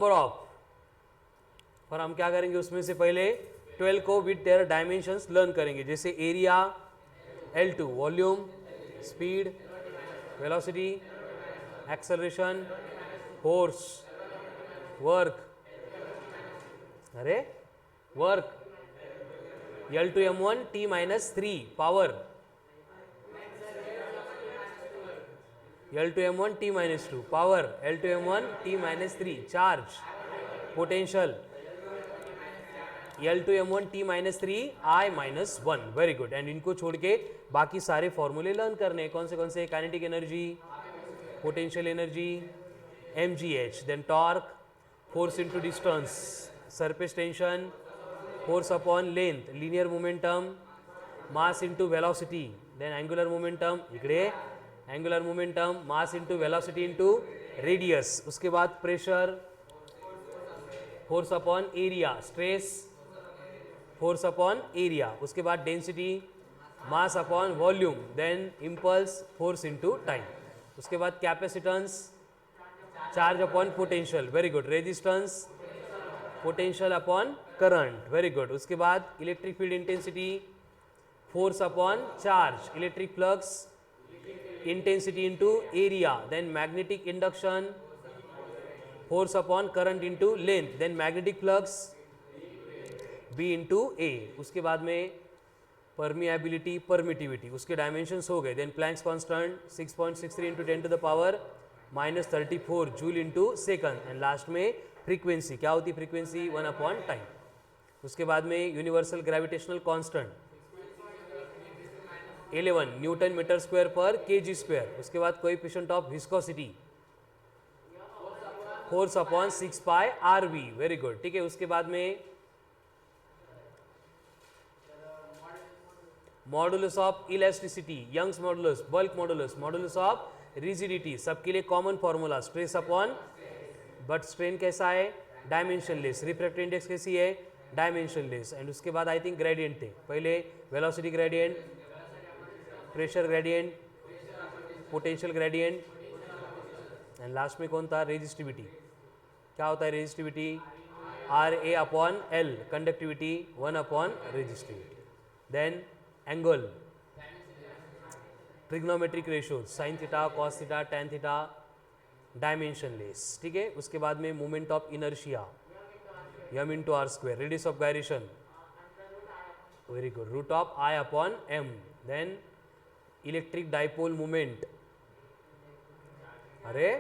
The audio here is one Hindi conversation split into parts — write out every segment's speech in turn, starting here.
नंबर ऑफ, पर हम क्या करेंगे उसमें से पहले 12 को विद देयर डायमेंशंस लर्न करेंगे, जैसे area L2, volume, speed, velocity, acceleration, force, work, अरे work, L2 M1 T minus 3, power L2 M1 T minus 2, power L2 M1 T minus 3, charge, potential L2 M1 T minus 3 I minus 1, very good. And इनको छोड़ के बाकी सारे फॉर्मूले लर्न करने हैं। कौन से? Kinetic energy, potential energy, mgh, then torque, force into distance, surface tension, force upon length, linear momentum, mass into velocity, then angular momentum, इकडे angular momentum, mass into velocity into radius, उसके बाद pressure, force upon area, stress, force upon area, उसके बाद density, mass upon volume, then impulse, force into time, उसके बाद capacitance, charge upon potential, very good, resistance, potential upon current, very good, उसके बाद electric field intensity, force upon charge, electric flux, intensity into area, then magnetic induction, force upon current into length, then magnetic flux B into A, उसके बाद में परमिएबिलिटी, परमिटिविटी, उसके डायमेंशंस हो गए, then Planck's constant 6.63 into 10 to the power -34 joule into second, and last में फ्रीक्वेंसी, क्या होती है फ्रीक्वेंसी? 1 अपॉन टाइम, उसके बाद में universal gravitational constant 11 newton metre square per kg square, उसके बाद coefficient of viscosity force upon 6 pi RV, very good, ठीक है, उसके बाद में modulus of elasticity, Young's modulus, bulk modulus, modulus of rigidity, सबके लिए common formula, stress upon, but strain कैसा है? डायमेंशनलेस, रिफ्रैक्टिव इंडेक्स कैसी है? डायमेंशनलेस, एंड उसके बाद आई थिंक ग्रेडियंट थे, पहले velocity gradient, pressure gradient, potential gradient, and last में कौन था? रेजिस्टिविटी, क्या होता है resistivity? RA upon L, conductivity 1 upon resistivity, then angle, trigonometric ratio, sine theta, cos theta, tan theta, dimensionless, ठीक है, उसके बाद में moment of inertia m into R square, radius of gyration, very good, root of I upon m, then electric dipole moment, अरे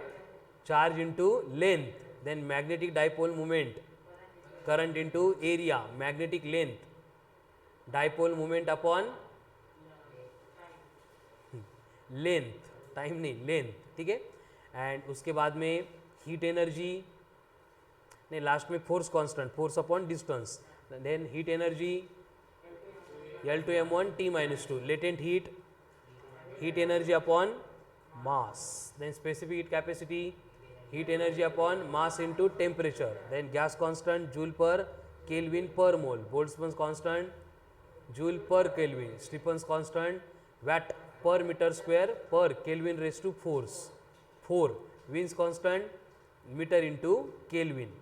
charge into length, then magnetic dipole moment, current into area, magnetic length, dipole moment upon length, time नहीं, लेंथ, ठीक है, एंड उसके बाद में हीट एनर्जी, नहीं लास्ट में force constant, force upon distance, then heat energy L2 M1 T minus 2, latent heat, heat energy upon mass, then specific heat capacity, heat energy upon mass into temperature, then gas constant joule पर केल्विन पर मोल, बोल्ट्जमैन कांस्टेंट जूल पर केल्विन, स्टीफन्स कांस्टेंट वैट पर metre square per kelvin raise to force 4, Wien's constant metre into kelvin,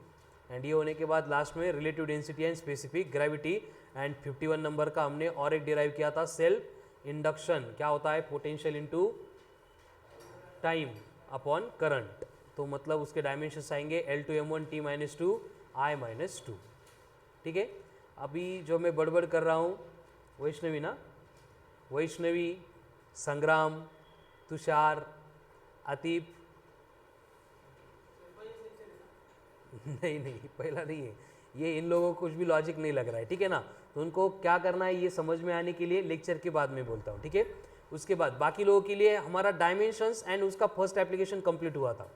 and ये होने के बाद लास्ट में relative density and specific gravity, and 51 number का हमने और एक डिराइव किया था सेल्फ इंडक्शन, क्या होता है? Potential into time upon current, तो मतलब उसके डायमेंशंस आएंगे L2 M1 T minus 2 I minus 2, ठीक है। अभी जो मैं बड़बड़ कर रहा हूँ वैष्णवी ना, वैष्णवी, संग्राम, तुषार, आतिफ, नहीं पहला नहीं है ये, इन लोगों को कुछ भी लॉजिक नहीं लग रहा है, ठीक है ना, तो उनको क्या करना है ये समझ में आने के लिए लेक्चर के बाद में बोलता हूँ, ठीक है। उसके बाद बाकी लोगों के लिए हमारा डायमेंशंस एंड उसका फर्स्ट एप्लीकेशन कंप्लीट हुआ था,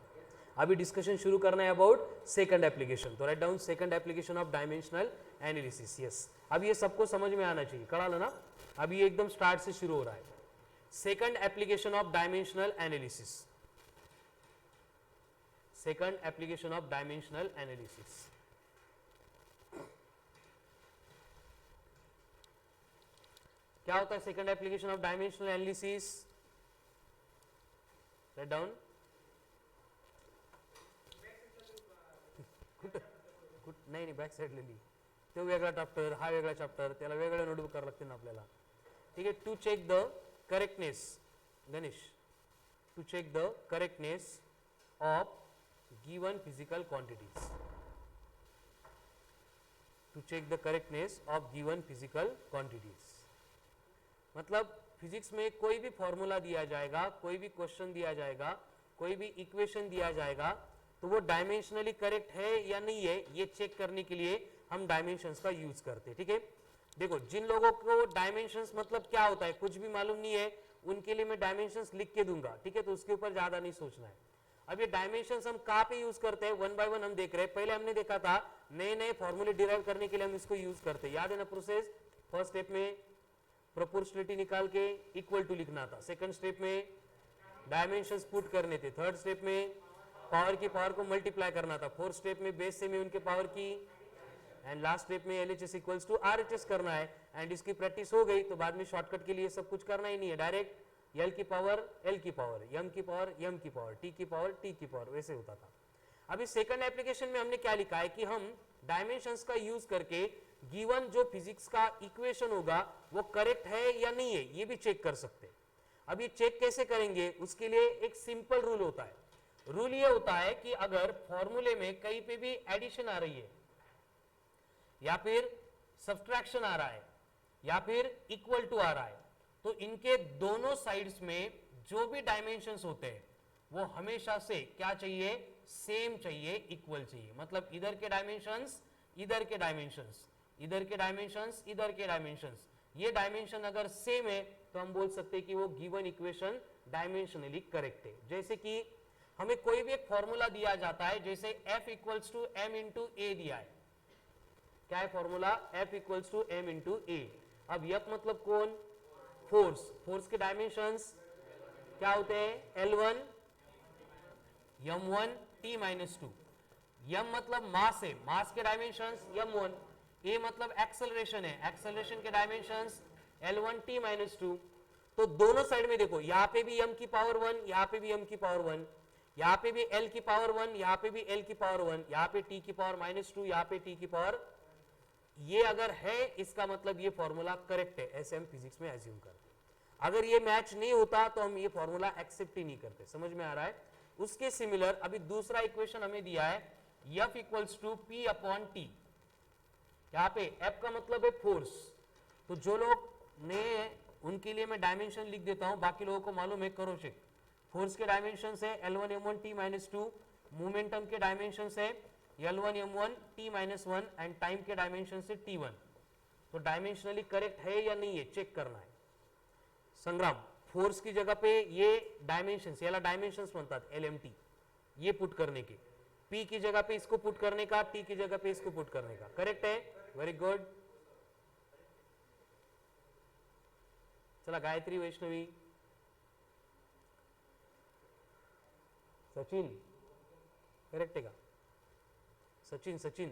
अभी डिस्कशन शुरू करना है अबाउट सेकंड एप्लीकेशन, तो write down second application of dimensional analysis, yes. अब ये सबको समझ में आना चाहिए, करा लो ना, अभी ये एकदम स्टार्ट से शुरू हो रहा है। Second application of dimensional analysis, second application of dimensional analysis, क्या होता है second application of dimensional analysis? Write down, नाही नाही बॅक साईडलेली, तो वेगळा चॅप्टर हा वेगळा चॅप्टर, त्याला वेगळ्या नोटबुक करावं लागते ना आपल्याला. ठीक आहे. To check the correctness Ganesh, to check the correctness of given physical quantities, to check the correctness of given physical quantities. मतलब फिजिक्स में कोई भी फॉर्मूला दिया जाएगा, कोई भी क्वेश्चन दिया जाएगा, कोई भी इक्वेशन दिया जाएगा, तो वो डायमेंशनली करेक्ट है या नहीं है ये चेक करने के लिए हम डायमेंशंस का यूज करते हैं. ठीक है. देखो जिन लोगों को डायमेंशंस मतलब क्या होता है कुछ भी मालूम नहीं है, उनके लिए मैं डायमेंशंस लिख के दूंगा. ठीक है. तो उसके ऊपर ज्यादा नहीं सोचना है. अब ये डायमेंशंस हम कहाँ पे यूज करते हैं, वन बाय वन हम देख रहे हैं. पहले हमने देखा था नए नए फॉर्मूले डिराइव करने के लिए हम इसको यूज करते हैं. याद है ना प्रोसेस. फर्स्ट स्टेप में प्रोपोर्शनलिटी निकाल के इक्वल टू लिखना था, सेकंड स्टेप में डायमेंशंस पुट करने थे, थर्ड स्टेप में पावर की पावर को मल्टीप्लाई करना था, फोर्थ स्टेप में बेस से में उनके पावर की, एंड लास्ट स्टेप में LHS इक्वल्स टू RHS करना है. एंड इसकी प्रैक्टिस हो गई तो बाद में शॉर्टकट के लिए सब कुछ करना ही नहीं है, डायरेक्ट L की पावर L की पावर, M की पावर M की पावर, T की पावर T की पावर, वैसे होता था. अभी सेकंड एप्लीकेशन में हमने क्या लिखा है कि हम डायमेंशंस का यूज करके गिवन जो फिजिक्स का इक्वेशन होगा वो करेक्ट है या नहीं है ये भी चेक कर सकते हैं. अब ये चेक कैसे करेंगे, उसके लिए एक सिंपल रूल होता है. रूल ये होता है कि अगर फॉर्मूले में कहीं पे भी एडिशन आ रही है या फिर सब्ट्रैक्शन आ रहा है या फिर इक्वल टू आ रहा है, तो इनके दोनों साइड्स में जो भी डायमेंशंस होते हैं वो हमेशा से क्या चाहिए, सेम चाहिए, इक्वल चाहिए. मतलब इधर के डायमेंशंस, इधर के डायमेंशंस, इधर के डायमेंशंस, इधर के डायमेंशंस, ये डायमेंशन अगर सेम है तो हम बोल सकते हैं कि वो गिवन इक्वेशन डायमेंशनली करेक्ट है. जैसे कि हमें कोई भी एक फॉर्मूला दिया जाता है, जैसे F equals to M into A दिया है. क्या है formula, F equals to M into A. अब F मतलब कौन, फोर्स. फोर्स के डायमेंशंस क्या होते हैं, L1 M1 T minus 2. M मतलब मास है, मास के डायमेंशंस M1. A मतलब एक्सेलरेशन है, एक्सेलरेशन के डायमेंशंस L1 T माइनस 2. तो दोनों साइड में देखो, यहाँ पे भी M की पावर 1, यहाँ पे भी M की पावर 1, यहाँ पे भी L की पावर 1, यहाँ पे भी L की पावर 1, यहाँ पे T की पावर माइनस 2, यहाँ पे T की पावर. ये अगर है इसका मतलब ये फॉर्मूला करेक्ट है, ऐसे हम फिजिक्स में एज्यूम करते हैं. अगर ये मैच नहीं होता तो हम ये फॉर्मूला एक्सेप्ट ही नहीं करते. समझ में आ रहा है. उसके सिमिलर अभी दूसरा इक्वेशन हमें दिया है F equals to P upon T. यहाँ पे F का मतलब है फोर्स. तो जो लोग नए हैं उनके लिए मैं डायमेंशन लिख देता हूं, बाकी लोगों को मालूम है, करो चेक. फोर्स के डायमेंशन है L1 M1 T minus 2, momentum के डायमेंशन है L1 M1 T minus 1 and time के डायमेंशन से T1. तो डायमेंशनली करेक्ट है या नहीं है चेक करना है. संग्राम, फोर्स की जगह पे ये डायमेंशंस, याला डायमेंशंस म्हणतात LMT, ये पुट करने के. P की जगह पे इसको पुट करने का, T की जगह पे इसको पुट करने का. करेक्ट है, वेरी गुड. चला गायत्री, वैष्णवी, सचिन, करेक्ट आहे का. सचिन, सचिन,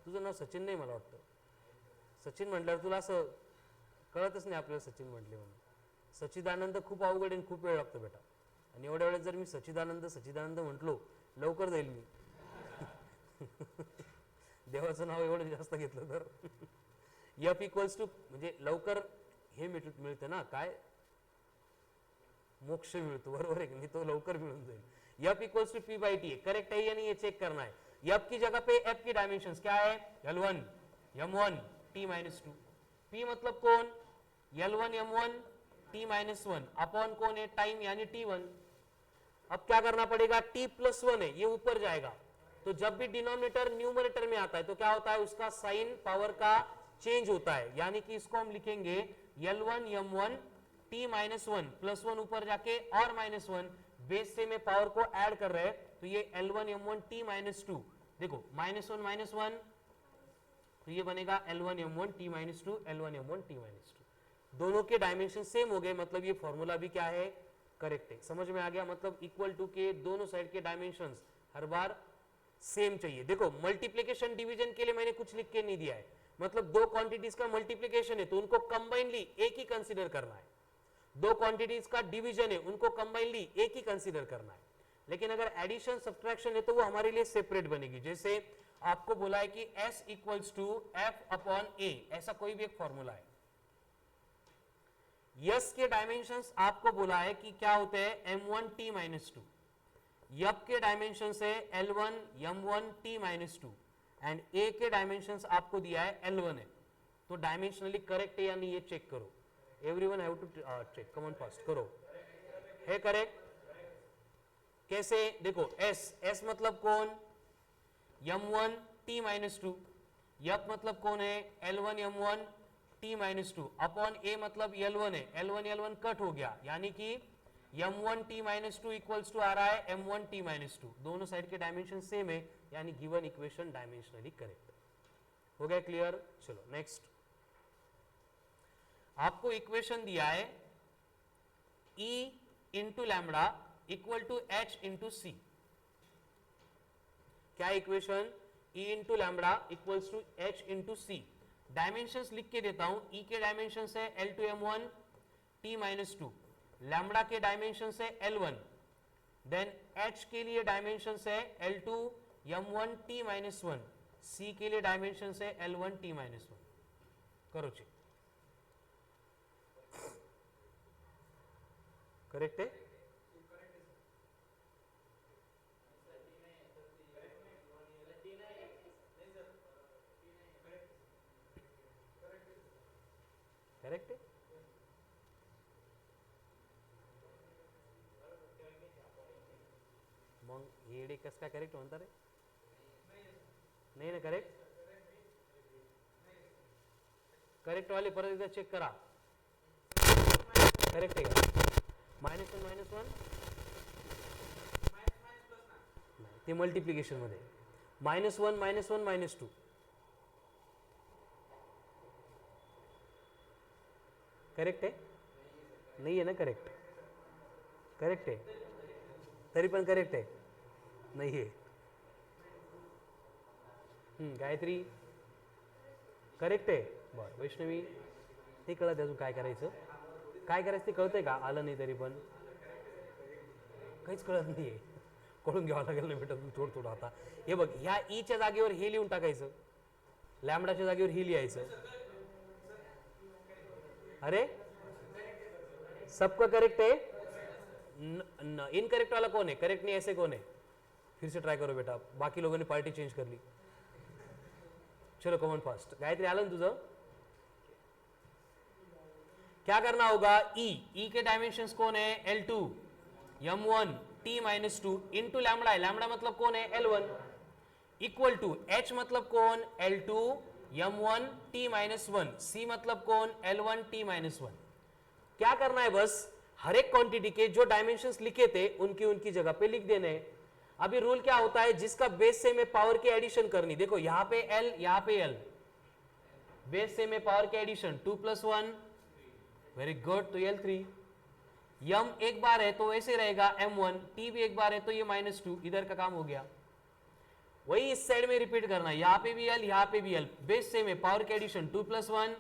तुझं नाव सचिन नाही मला वाटतं. सचिन म्हटल्यावर तुला असं कळतच नाही आपल्याला सचिन म्हटले म्हणून. सच्चिदानंद खूप अवघड आणि खूप वेळ लागतो बेटा. आणि एवढ्या वेळेत जर मी सच्चिदानंद सच्चिदानंद म्हटलो लवकर जाईल मी. देवाचं नाव एवढं जास्त घेतलं तर. F इक्वल्स टू म्हणजे लवकर हे मिळतं ना, काय मोक्ष मिळतो, बरोबर आहे की नाही, तो लवकर मिळून जाईल. F equals to P by T. Correct है या नहीं ये चेक करना है. F की जगह पे F की डायमेंशंस क्या है, L1 M1 T minus 2. P मतलब कौन, L1 M1 T minus 1 upon कौन है, टाइम यानी T1. अब क्या करना पड़ेगा, T प्लस 1 है, ये ऊपर जाएगा. तो जब भी डिनोमिनेटर न्यूमरेटर में आता है तो क्या होता है, उसका साइन पावर का चेंज होता है. यानी कि इसको हम लिखेंगे L1 M1 T minus 1 plus 1 ऊपर जाके और माइनस 1, बेस से में पावर को ऐड कर रहे हैं तो ये L1 M1 T माइनस 2. देखो माइनस 1 तो ये बनेगा L1 M1 T minus 2, L1 M1 T minus 2. दोनों के डायमेंशन सेम हो गए, मतलब ये फॉर्मूला भी क्या है, करेक्ट है. समझ में आ गया. मतलब इक्वल टू के दोनों साइड के डायमेंशंस हर बार सेम चाहिए. देखो मल्टीप्लिकेशन डिवीजन के लिए मैंने कुछ लिख के नहीं दिया है. मतलब दो क्वांटिटीज का मल्टीप्लिकेशन है तो उनको कंबाइनली एक ही कंसीडर करना है. दो क्वांटिटीज का डिवीजन है उनको कंबाइनली एक ही कंसीडर करना है. लेकिन अगर एडिशन सब्ट्रैक्शन है तो वो हमारे लिए सेपरेट बनेगी। जैसे आपको बोला है कि S equals to F upon A, ऐसा कोई भी एक फॉर्मूला है। यस के डायमेंशंस आपको बोला है कि क्या होते हैं m1t माइनस टू, यप के डायमेंशंस है L1 m1t minus two and ए के डायमेंशंस आपको दिया है L1 है। तो डायमेंशनली करेक्ट है या नहीं ये चेक करो। Everyone have to check, come on fast करो, है करेक्ट? कैसे? देखो S मतलब कौन? m1 t minus to, yup मतलब कौन है? L1 m1 t minus two upon a मतलब L1 है, L1 कट हो गया, यानी कि m1 t minus two equals to आ रहा है m1 t माइनस टू। दोनों साइड के डायमेंशन सेम है, यानी गिवन इक्वेशन डायमेंशनली करेक्ट। हो गया क्लियर? चलो नेक्स्ट, आपको इक्वेशन दिया है E into lambda equal to H into C. क्या equation? E into lambda equals to H into C. Dimensions लिख के देता हूं। E के डायमेंशंस है L2 m1 t minus to, lambda के डायमेंशंस है L1, देन H के लिए डायमेंशंस है L2 m1 t minus one, C के लिए डायमेंशंस है L1 t माइनस वन। करो चेक, करेक्ट है? करेक्ट है? मग येडे कस काय करेक्ट म्हणता रे? नाही ना करेक्ट? करेक्ट वाले परत एकदा चेक करा, करेक्ट आहे का? -1 -1 ते मल्टिप्लिकेशन मध्ये -1 -1 -2, करेक्ट आहे? नाही आहे ना करेक्ट? करेक्ट आहे, तरी पण करेक्ट आहे? नाही आहे। गायत्री करेक्ट आहे? बरं, वैष्णवी ते कळत अजून काय करायचं? काय करायचं ते कळतंय का? आलं नाही तरी पण काहीच कळत नाहीये, कळून घ्यावं लागेल ना बेटा थोडं थोडं। आता हे बघ, ह्या ईच्या जागेवर हे लिहून टाकायचं, लॅम्बडाच्या जागेवर ही लिहायचं। अरे सबका करेक्ट है? इनकरेक्ट वाला कौन है? करेक्ट नहीं ऐसे कौन है? फिर से ट्राई करो बेटा, बाकी लोगों ने पार्टी चेंज कर ली। चलो कमन फास्ट, गायत्री आलं तुझं? क्या करना होगा? ई के डायमेंशंस कौन है? L2 m1 t minus two into lambda है, लैम्बडा मतलब कौन है? L1 इक्वल टू H मतलब कौन? L2 m1 t minus one, C मतलब कौन? L1 t minus one. क्या करना है? बस हर एक क्वांटिटी के जो डायमेंशंस लिखे थे उनकी उनकी जगह पे लिख देने। अभी रूल क्या होता है? जिसका बेस से में पावर की एडिशन करनी, देखो यहां पे L यहां पे L, बेस से में पावर की एडिशन 2 + 1, वेरी गुड, तो L3। यम एक बार है तो वैसे रहेगा m1, t भी एक बार है तो ये -2, इधर का काम हो गया। वही इस साइड में रिपीट करना, यहां पे भी L यहां पे भी L, बेस से में पावर की एडिशन 2 + 1,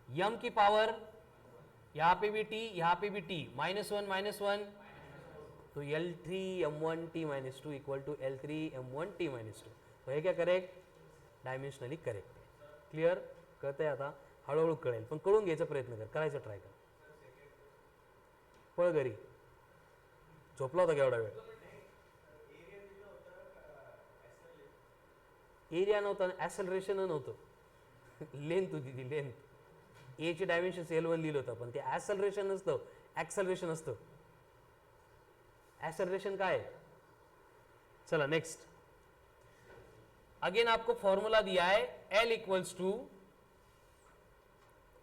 यम की पावर यहां पे भी t यहां पे भी t, -1 -1, तो L3 m1 t -2 equal to L3 m1 t -2। तो हे क्या करेक्ट? डायमेन्शनली करेक्ट आहे। क्लिअर? कळतंय? आता हळूहळू कळेल, पण कळून घ्यायचा प्रयत्न कर, करायचा ट्राय कर। पळ घरी, झोपला होता का एवढा वेळ? एरिया नव्हता, ऍक्सेलरेशन नव्हतं, लेंथ होती ती, लेंथ। ए चे डायमेन्शन L1 लिहिलं होतं, पण ते ऍक्सेलरेशन नसतं, ऍक्सेलरेशन असतं। एक्सेलरेशन का है? चला नेक्स्ट, अगेन आपको फॉर्मूला दिया है L equals to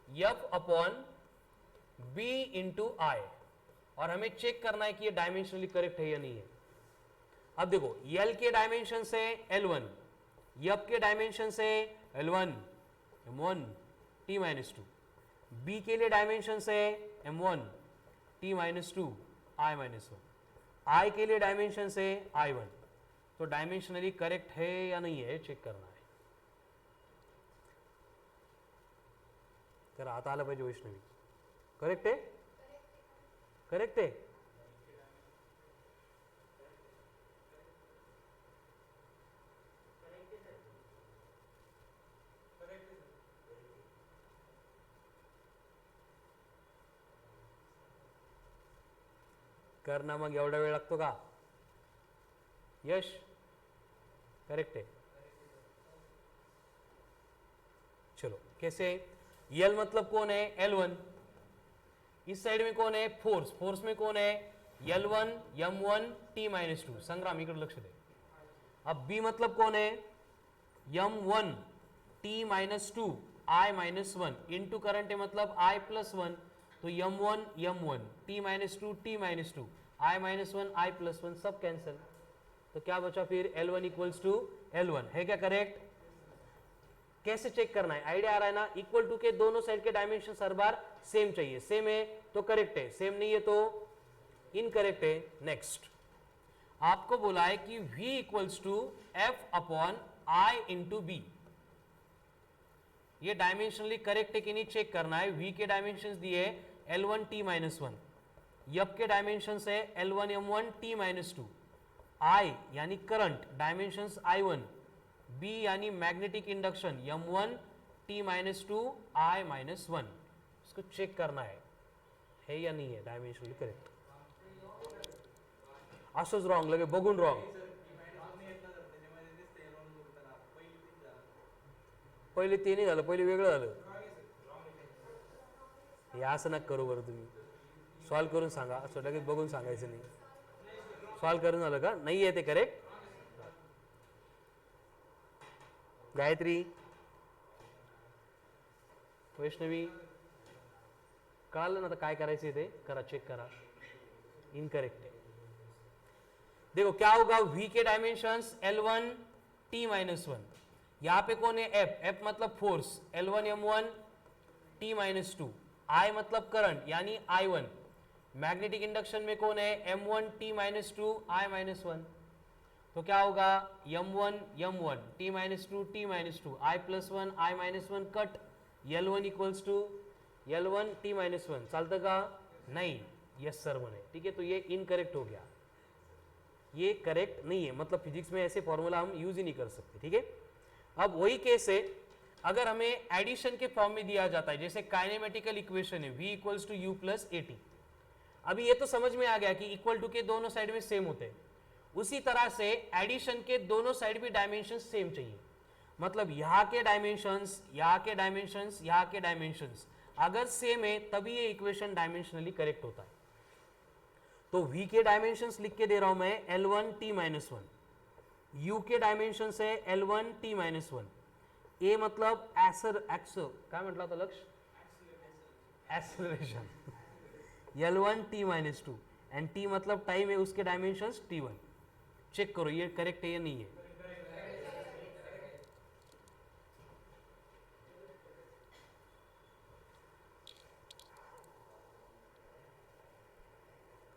F upon B into I, और हमें चेक करना है कि ये डायमेंशनली करेक्ट है या नहीं है। अब देखो, L के डायमेंशन से L1, F के डायमेंशन से L1 m1 t -2, B के लिए डायमेंशन से m1 t -2 I -1, I के लिए डायमेंशन से I1। तो डायमेंशनली करेक्ट है या नहीं है चेक करना है। तर आता आलं पाहिजे। वैष्णवी करेक्ट है? करेक्ट है? कर ना, मग एवढा वेळ लागतो का? यश करेक्ट है। चलो कैसे? यल मतलब कौन है? L1। इस साइड में कौन है? फोर्स। फोर्स में कौन है? L1 M1 T-2। संग्राम इकडे लक्ष दे। अब B मतलब कौन है? M1 T-2 I-1 into current है मतलब I+1, तो M1 M1 T-2 T-2 I-1 I+1 सब कैंसिल, तो क्या बचा फिर? L1 इक्वल्स टू L1 है क्या करेक्ट? कैसे चेक करना है? आइडिया आ रहा है ना? इक्वल टू के दोनों साइड के डायमेंशन हर बार सेम चाहिए। सेम है तो करेक्ट है, सेम नहीं है तो इनकरेक्ट है। नेक्स्ट आपको बोला है कि V equals to F upon I into B. ये डायमेंशनली करेक्ट है कि नहीं चेक करना है। V के डायमेंशंस दिए L1 T-1, F के डायमेंशंस है L1 M1 T-2, I यानी करंट डायमेंशंस I1, B यानी magnetic induction M1 T-2 I-1। इसको चेक करना है या नहीं है डायमेंशनली करेक्ट। असंच रॉंग लगे बघून रॉंग। पहिले ते नाही झालं, पहिले वेगळं झालं। हे असं नका करू बरं, तुम्ही सॉल्व करून सांगा, असं लगेच बघून सांगायचं नाही। सॉल्व करून झालं का? नाही आहे ते करेक्ट। गायत्री, वैष्णवी कळलं ना आता काय करायचं ते करा, चेक करा। इनकरेक्ट है। देखो क्या होगा? V के डायमेंशंस L1 T-1, यहां पे कौन है? F। F मतलब force L1 M1 T-2, I मतलब करंट यानी I1, मैग्नेटिक इंडक्शन में कौन है? M1 T-2 I-1, तो क्या होगा? M1 M1 T-2 T-2 I+1 I-1 cut, L1 equals to L1 T-1 चालतं का? नहीं, यस सर बने। ठीक है, तो ये इनकरेक्ट हो गया, ये करेक्ट नहीं है, मतलब फिजिक्स में ऐसे फॉर्मूला हम यूज ही नहीं कर सकते। ठीक है, अब वही केस है अगर हमें एडिशन के फॉर्म में दिया जाता है, जैसे काइनेमेटिकल इक्वेशन है V equals to U plus AT। अभी ये तो समझ में आ गया कि इक्वल टू के दोनों साइड में सेम होते हैं। उसी तरह से एडिशन के दोनों साइड भी डायमेंशन सेम चाहिए, मतलब यहाँ के डायमेंशंस, यहाँ के डायमेंशंस, यहाँ के डायमेंशंस अगर सेम है तभी ये इक्वेशन डायमेंशनली करेक्ट होता है। तो V के डायमेंशंस लिख के दे रहा हूं मैं L1 T-1, U के डायमेंशंस है L1 T-1, A मतलब काय म्हटलं होतं लक्ष? Acceleration L1 T-2 and T मतलब टाइम है, उसके डायमेंशंस T1। चेक करो ये करेक्ट है या नहीं है।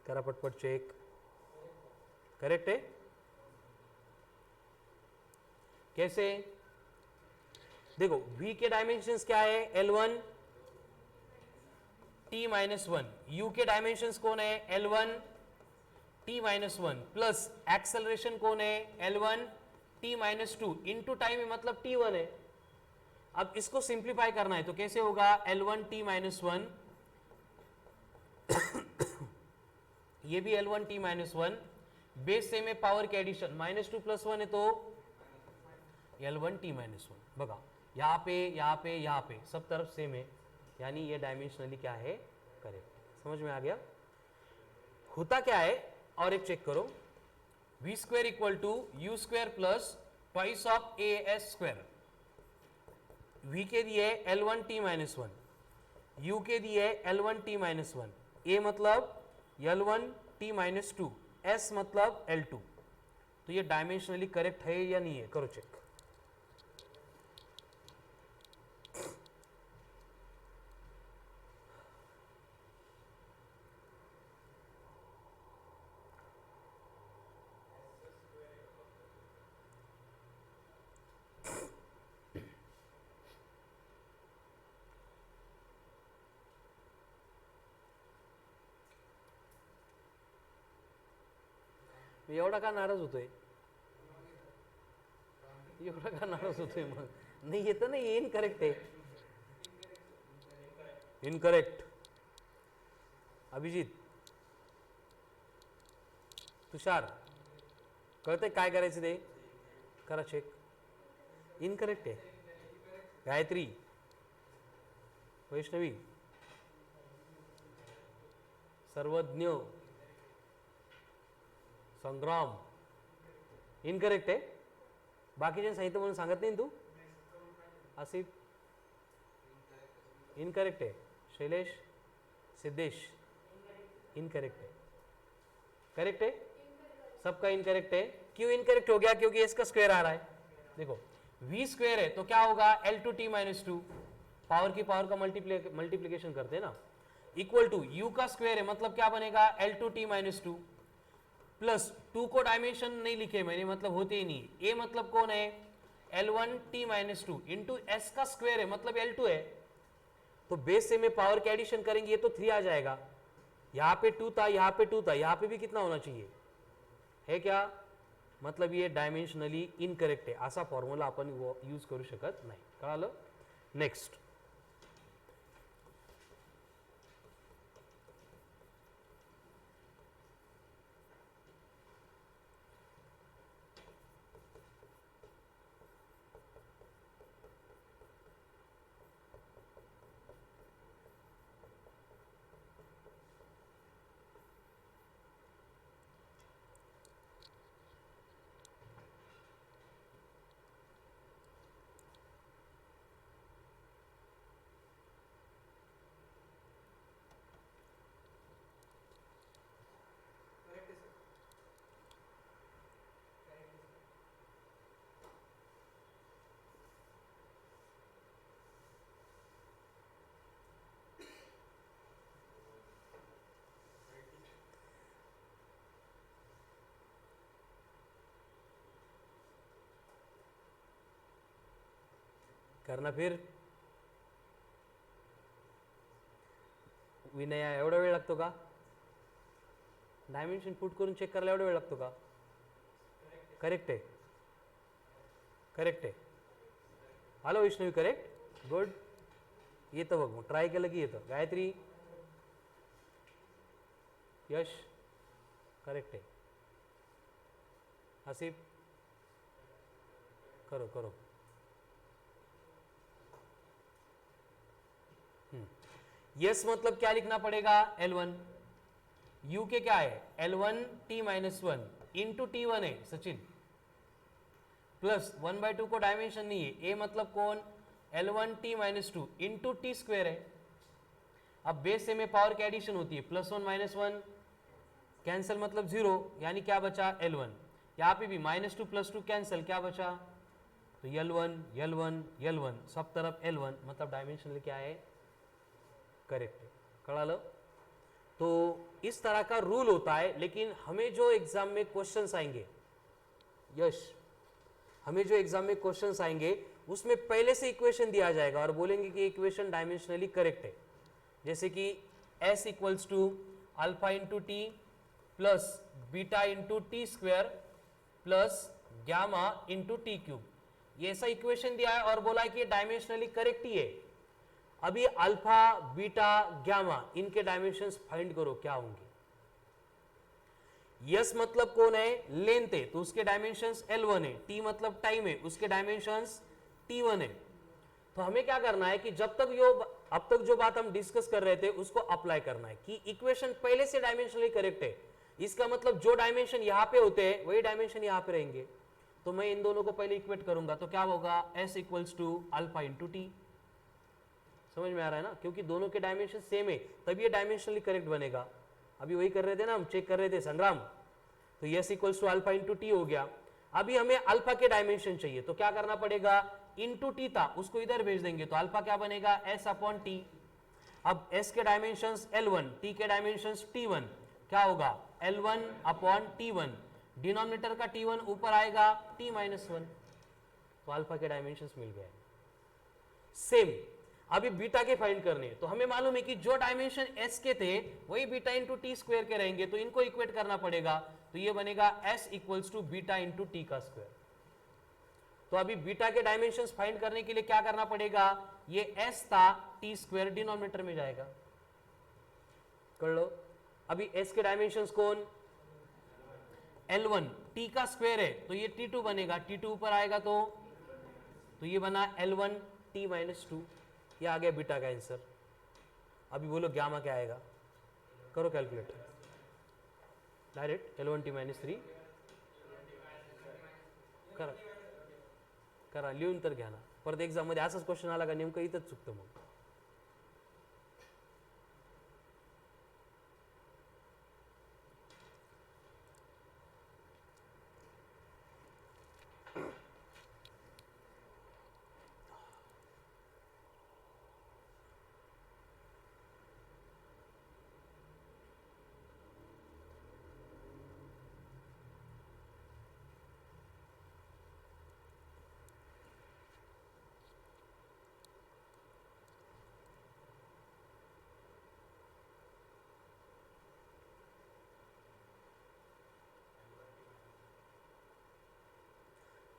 करा पटपट चेक, करेक्ट है। कैसे? देखो V के डायमेंशंस क्या है? L1 T-1, U के डायमेंशंस कौन है? L1 T-1 प्लस एक्सेलरेशन कौन है? L1 T-2 इंटू टाइम है मतलब T1 है। अब इसको सिंप्लीफाई करना है तो कैसे होगा? L1 T-1 ये भी L1 T-1, बेस सेम है, पावर के एडिशन -2 + 1 है तो L1 T-1। बघा यहाँ पे यहाँ पे यहाँ पे सब तरफ सेम है, यानी ये डायमेंशनली क्या है? करेक्ट। समझ में आ गया? होता क्या है और एक चेक करो, V² equal to U² plus twice of AS²। V के दिए L1 T-1, U के दिए L1 T-1, A मतलब L1 T-2, S मतलब L2, तो ये डायमेंशनली करेक्ट है या नहीं है? करो चेक। मी एवढा का नाराज होतोय? एवढा का नाराज होतोय? मग नाही येतं ना, ये इनकरेक्ट आहे। इनकरेक्ट। अभिजीत तुषार कळतंय काय करायचं ते करा चेक. इनकरेक्ट आहे. गायत्री, वैष्णवी, सर्वज्ञ, संग्राम, इनकरेक्ट आहे. बाकीच्या सांगितलं म्हणून सांगत नाही तू. आसिफ, इनकरेक्ट है. शैलेश, सिद्धेश, इनकरेक्ट है. करेक्ट है, सबका इनकरेक्ट है. क्यों इनकरेक्ट हो गया? क्योंकि इसका स्क्वायर आ रहा है. देखो v स्क्वायर है तो क्या होगा, L2t माइनस टू, पावर की पावर का मल्टीप्लीकेशन करते हैं ना, इक्वल टू u का स्क्वायर है मतलब क्या बनेगा, L2t माइनस टू प्लस 2 को डायमेंशन नहीं लिखे मैंने, मतलब होते ही नहीं. a मतलब कौन है, L1t minus two into s का स्क्वायर है मतलब L2 है. तो बेस से में पावर के एडिशन करेंगे ये तो 3 आ जाएगा. यहां पे 2 था, यहां पे 2 था, यहां पे भी कितना होना चाहिए है क्या, मतलब ये डायमेन्शनली इनकरेक्ट आहे. असा फॉर्म्युला आपण यूज करू शकत नाही. कळालं. नेक्स्ट, करना फिर. विनया, एवढा वेळ लागतो का डायमेन्शन पुट करून चेक करायला? एवढा वेळ लागतो का? करेक्ट आहे, करेक्ट आहे. Hello Vaishnavi, correct, good. येतं बघ, मग ट्राय केलं की येतं. गायत्री, यश, करेक्ट आहे. आसिफ, करो करो. यस मतलब क्या लिखना पड़ेगा, L1. यू के क्या है, L1t minus one into T1 है सचिन, प्लस 1/2 को डायमेंशन नहीं है. ए मतलब कौन, L1t minus two into T square है. अब बेस से में पावर की एडिशन होती है, +1 -1 कैंसिल मतलब 0, यानी क्या बचा, L1. यहाँ पे भी -2 + 2 कैंसिल, क्या बचा, तो L1 L1 L1, सब तरफ L1, मतलब डायमेंशनल क्या है, करेक्ट है. कळालं. तो इस तरह का रूल होता है. लेकिन हमें जो एग्जाम में क्वेश्चंस आएंगे, यश, हमें जो एग्जाम में क्वेश्चंस आएंगे उसमें पहले से इक्वेशन दिया जाएगा और बोलेंगे कि इक्वेशन डायमेंशनली करेक्ट है. जैसे कि s equals to alpha into t plus beta into t square plus gamma into t cube. ये ऐसा इक्वेशन दिया है और बोला है कि डायमेंशनली करेक्ट ही है. अभी अल्फा, बीटा, गैमा, इनके डायमेंशंस फाइंड करो क्या होंगे. यस मतलब कौन है, लेंथ है, तो उसके डायमेंशंस L1 है. टी मतलब टाइम है, उसके डायमेंशंस T1 है. तो हमें क्या करना है कि जब तक अब तक जो बात हम डिस्कस कर रहे थे उसको अप्लाई करना है कि इक्वेशन पहले से डायमेंशनली करेक्ट है. इसका मतलब जो डायमेंशन यहां पे होते हैं वही डायमेंशन यहां पे रहेंगे. तो मैं इन दोनों को पहले इक्वेट करूंगा तो क्या होगा, s equals to alpha into t. समझ में आ रहा है ना, क्योंकि दोनों के डायमेंशन सेम है तभी ये डायमेंशनली करेक्ट बनेगा. अभी वही कर रहे थे ना, हम चेक कर रहे थे संग्राम. तो s equals to alpha into t हो गया. अभी हमें अल्फा के डायमेंशन चाहिए तो क्या करना पड़ेगा, इंटू टी था उसको इधर भेज देंगे तो अल्फा क्या बनेगा, s अपॉन टी. अब s के डायमेंशंस L1, t के डायमेंशंस T1, क्या होगा, L1 अपॉन T1. डिनोमिनेटर का T1 ऊपर आएगा t माइनस वन, तो अल्फा के डायमेंशंस मिल गए. सेम अभी बीटा के फाइंड करने, तो हमें मालूम है कि जो डायमेंशन s के थे वही बीटा इंटू टी स्क्वायर के रहेंगे, तो इनको इक्वेट करना पड़ेगा. तो ये बनेगा s equals to beta into t का स्क्वायर. तो अभी बीटा के डायमेंशंस फाइंड करने के लिए क्या करना पड़ेगा, ये s था, टी स्क्वायर डिनोमिनेटर में जाएगा. कर लो. अभी s के डायमेंशंस कौन, L1 t का स्क्वायर है तो ये T2 बनेगा, T2 ऊपर आएगा तो ये बना L1 t माइनस टू। ये आ गया बीटा का आंसर। अभी बोलो गामा क्या आएगा, करो calculate direct. L1 t minus three करा लिहून तर घ्या ना, परत एक्झाम मध्ये असाच क्वेश्चन आला का नेमकं इथंच चुकतं मग.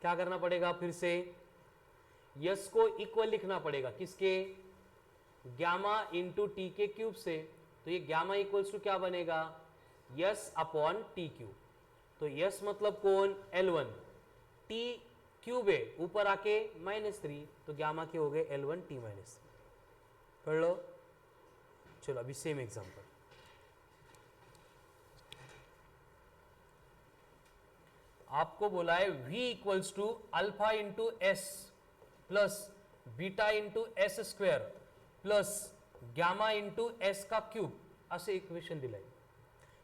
क्या करना पड़ेगा फिर से, यस को इक्वल लिखना पड़ेगा किसके, ग्यामा इंटू टी के क्यूब से. तो ये ग्यामा इक्वल्स टू क्या बनेगा, यस अपॉन टी क्यूब. तो यस मतलब कौन, L1, टी क्यूब है ऊपर आके -3, तो ग्यामा के हो गए L1 t माइनस थ्री. पढ़ लो. चलो अभी सेम एग्जांपल. आपको बोला है v equals to alpha into s plus beta into s square plus gamma into s का क्यूब, असे इक्वेशन दिलंय.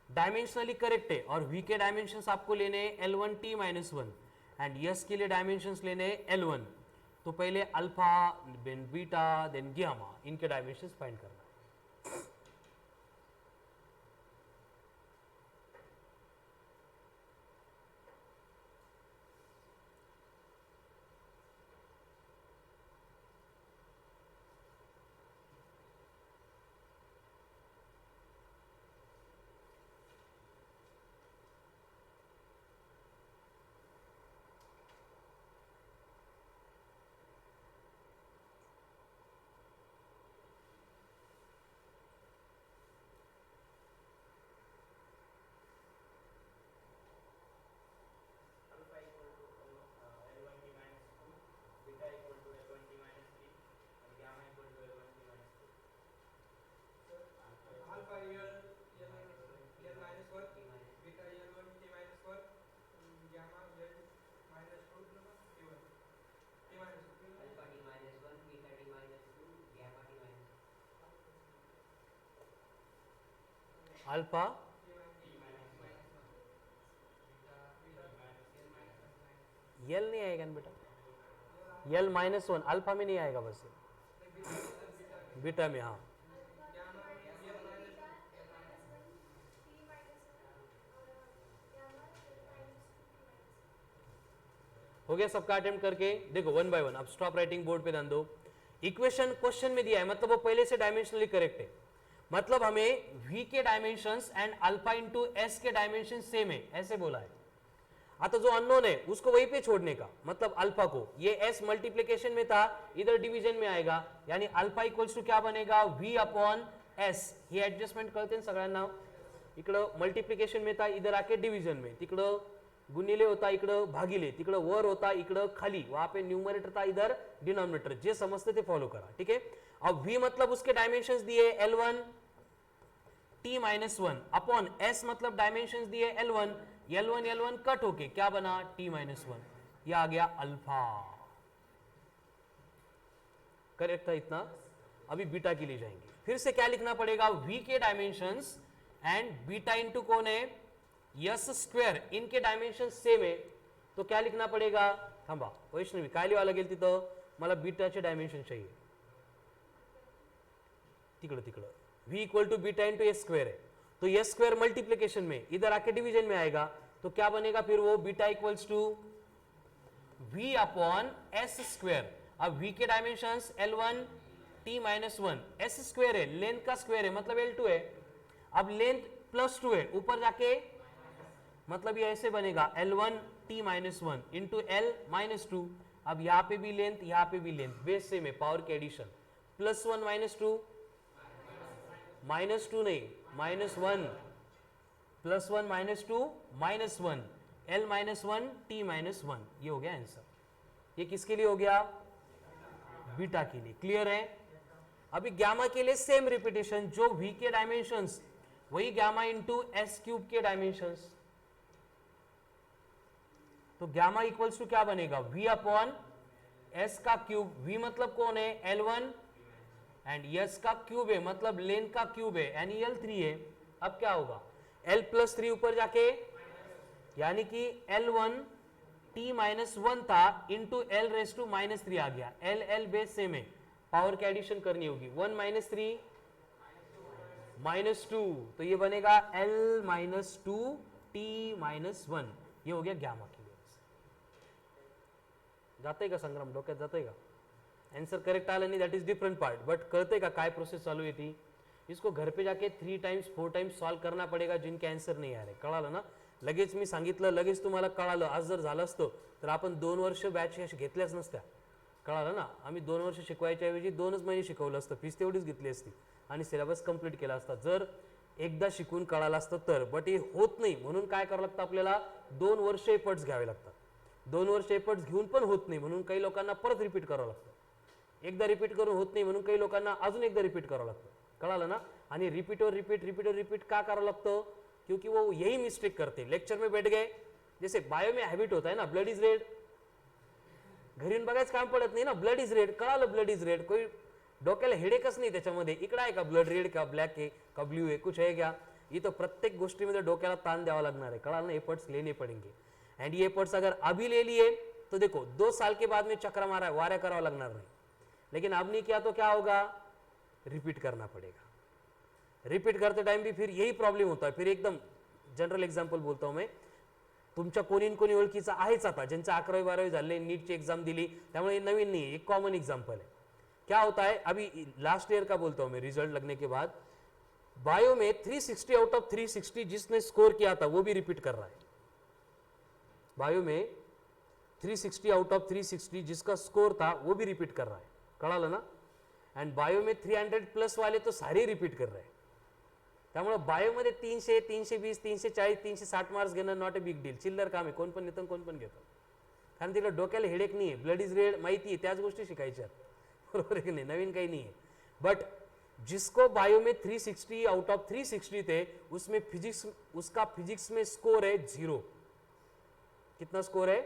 डायमेंशनली करेक्ट है और v के डायमेंशंस आपको लेने हैं L1 t minus one and s के लिए डायमेंशंस लेने हैं L1. तो पहले alpha then beta then gamma, इनके डायमेंशंस फाइंड करना. अल्फा यल नहीं आएगा ना बेटा, यल -1 अल्फा में नहीं आएगा, बस बीटा में. हाँ हो गया सबका अटेम्प्ट करके. देखो 1 बाय 1. अब स्टॉप राइटिंग, बोर्ड पे ध्यान दो. इक्वेशन क्वेश्चन में दिया है मतलब वो पहले से डायमेंशनली करेक्ट है. मतलब हमें v के dimensions and alpha into S के डायमेंशन सेम है ऐसे बोला है. आता जो अननोन है उसको वहीं पे छोड़ने का, मतलब अल्फा को, ये s मल्टीप्लिकेशन में था इधर डिवीजन में आएगा, यानी अल्फा इक्वल्स टू क्या बनेगा, v अपॉन एस. ही ऍडजस्टमेंट कळते सगळ्यांना. इकडं मल्टीप्लिकेशन में था इधर आके डिवीजन में, तिकडं गुणिले होता इकडं भागिले, तिकडं वर होता इकडं खाली, वहां पे न्यूमरेटर था इधर डिनोमिनेटर. जे समझते थे फॉलो करा, ठीक है. अब v मतलब उसके डायमेंशंस दिए L1 t minus one upon s मतलब डायमेंशंस दिए L1, L1 कट होके क्या बना t माइनस वन. यह आ गया अल्फा. करेक्ट था इतना. अभी बीटा के लिए जाएंगे. फिर से क्या लिखना पड़ेगा, v के डायमेंशंस एंड बीटा इंटू कौन है, यस स्क्वेअर, इनके डायमेंशन सेम है. तो क्या लिखना पड़ेगा, थांबा वैष्णवी काय लिहावं लागेल तिथं, मला बीटाचे डायमेंशन चाहिए. तिकडं v equal to beta into s square है, तो एस स्क्वेयर मल्टीप्लिकेशन में इधर आके डिवीजन में आएगा. तो क्या बनेगा फिर वो, beta equals to v upon s square. अब v के dimensions L1 t minus one, s square है, लेंथ का स्क्वेयर है मतलब L2 है. अब लेंथ +2 है ऊपर जाके, मतलब ये ऐसे बनेगा L1 t minus one into L minus two. अब यहां पे भी लेंथ यहां पे भी लेंथ, बेस सेम है, पावर के एडिशन. +1 -2, -2 नहीं -1, +1 -2 -1, L -1 T -1, ये हो गया आंसर। ये किसके लिए हो गया? बीटा के लिए। क्लियर है? अभी गामा के लिए सेम रिपीटेशन, जो V के डायमेंशंस वही गामा इंटू एस क्यूब के डायमेंशंस। तो गामा इक्वल्स टू क्या बनेगा? V अपॉन एस का क्यूब। V मतलब कौन है? L1 एंड यस का क्यूब है, मतलब लेंथ का क्यूब है, यानी L3 है। अब क्या होगा? L+3 ऊपर जाके, यानी कि L1 T -1 था इंटू L⁻³ आ गया। L बेस सेम है, पावर की एडिशन करनी होगी। 1 - 3 -2, तो ये बनेगा L-2 T -1। ये हो गया गामा की वजह से। जाते का संग्राम डोक्यात जाते का? आंसर करेक्ट आलं नाही, that is different part, but कळते का काय प्रोसेस चालू है थी? इसको घर पे जाके 3 टाइम्स 4 टाइम्स सॉल्व करना पड़ेगा, जिनके आंसर नहीं आ रहे। कळालं ना? लगेच मी सांगितलं, लगेच तुम्हाला कळालं। आज जर झालं असतं तर आपण 2 वर्ष बॅच घेतल्याच नसत्या। कळालं ना? आम्ही 2 वर्ष शिकवायच्या ऐवजी 2च महिने शिकवलं असतं, फीस तेवढीच घेतली असती आणि सिलेबस कंप्लीट केला असता, जर एकदा शिकून कळालं असतं तर। बट हे होत नाही, म्हणून काय करावं लागतं आपल्याला? 2 वर्ष एफर्ट्स घ्यावे लागतात। 2 वर्ष एफर्ट्स घेऊन पण होत नाही, म्हणून काही लोकांना परत रिपीट करावं लागतं। एकदा रिपीट करून होत नाही, म्हणून काही लोकांना अजून एकदा रिपीट करावं लागतं। कळालं ना? आणि रिपीट और रिपीट का करावं लागतं? क्योंकि वो यही मिस्टेक करते, लेक्चर में बैठ गए, जैसे बायो में हैबिट होता है ना, ब्लड इज रेड, घरी बघायचं काम पडत नाही ना, ब्लड इज रेड, कळालं ब्लड इज रेड, कोई डोक्याला हेडेकच नाही त्याच्यामध्ये, इकडं आहे का ब्लड रेड का ब्लॅक आहे का ब्ल्यू है, कुछ है क्या? इथं प्रत्येक गोष्टीमध्ये डोक्याला ताण द्यावा लागणार आहे। कळालं ना? एफर्ट्स लेने पड़ेंगे, एंड ये एफर्ट्स अगर अभी ले लिए तो देखो 2 साल के बाद में चक्रा मारा वारा करावा लगना नहीं, लेकिन अब नहीं किया तो क्या होगा? रिपीट करना पड़ेगा। रिपीट करते टाइम भी फिर यही प्रॉब्लम होता है। फिर एकदम जनरल एग्जांपल बोलता हूं मैं, तुमच्या कोणी ओळखीचा आहेच आता, ज्यांचं 11वी 12वी झाले, नीटची एग्जाम दिली, त्यामुळे नवीन नहीं, एक कॉमन एग्जांपल है। क्या होता है, अभी लास्ट ईयर का बोलता हूं मैं, रिजल्ट लगने के बाद बायो में 360 आउट ऑफ 360 जिसने स्कोर किया था वो भी रिपीट कर रहा है। बायो में 360 आउट ऑफ 360 जिसका स्कोर था वो भी रिपीट कर रहा है। कळालं ना? एंड बायो में 300+ वाले तो सारे रिपीट कर रहे हैं। त्यामुळे बायोमध्ये 300, 320, 340, 360 मार्क्स घेणं नॉट अ बिग डील, चिल्लर काम आहे, कोण पण नेतं कोण पण घेतं, कारण तिकडे डोक्याला हेडेक नाही आहे, ब्लड इज रेड माहिती आहे, त्याच गोष्टी शिकायच्या, बरोबर आहे की नाही? नवीन काही नाही आहे। बट जिसको बायो में 360 आउट ऑफ 360 थे, उसमें फिजिक्स, उसका फिजिक्स में स्कोर है 0। कितना स्कोर है?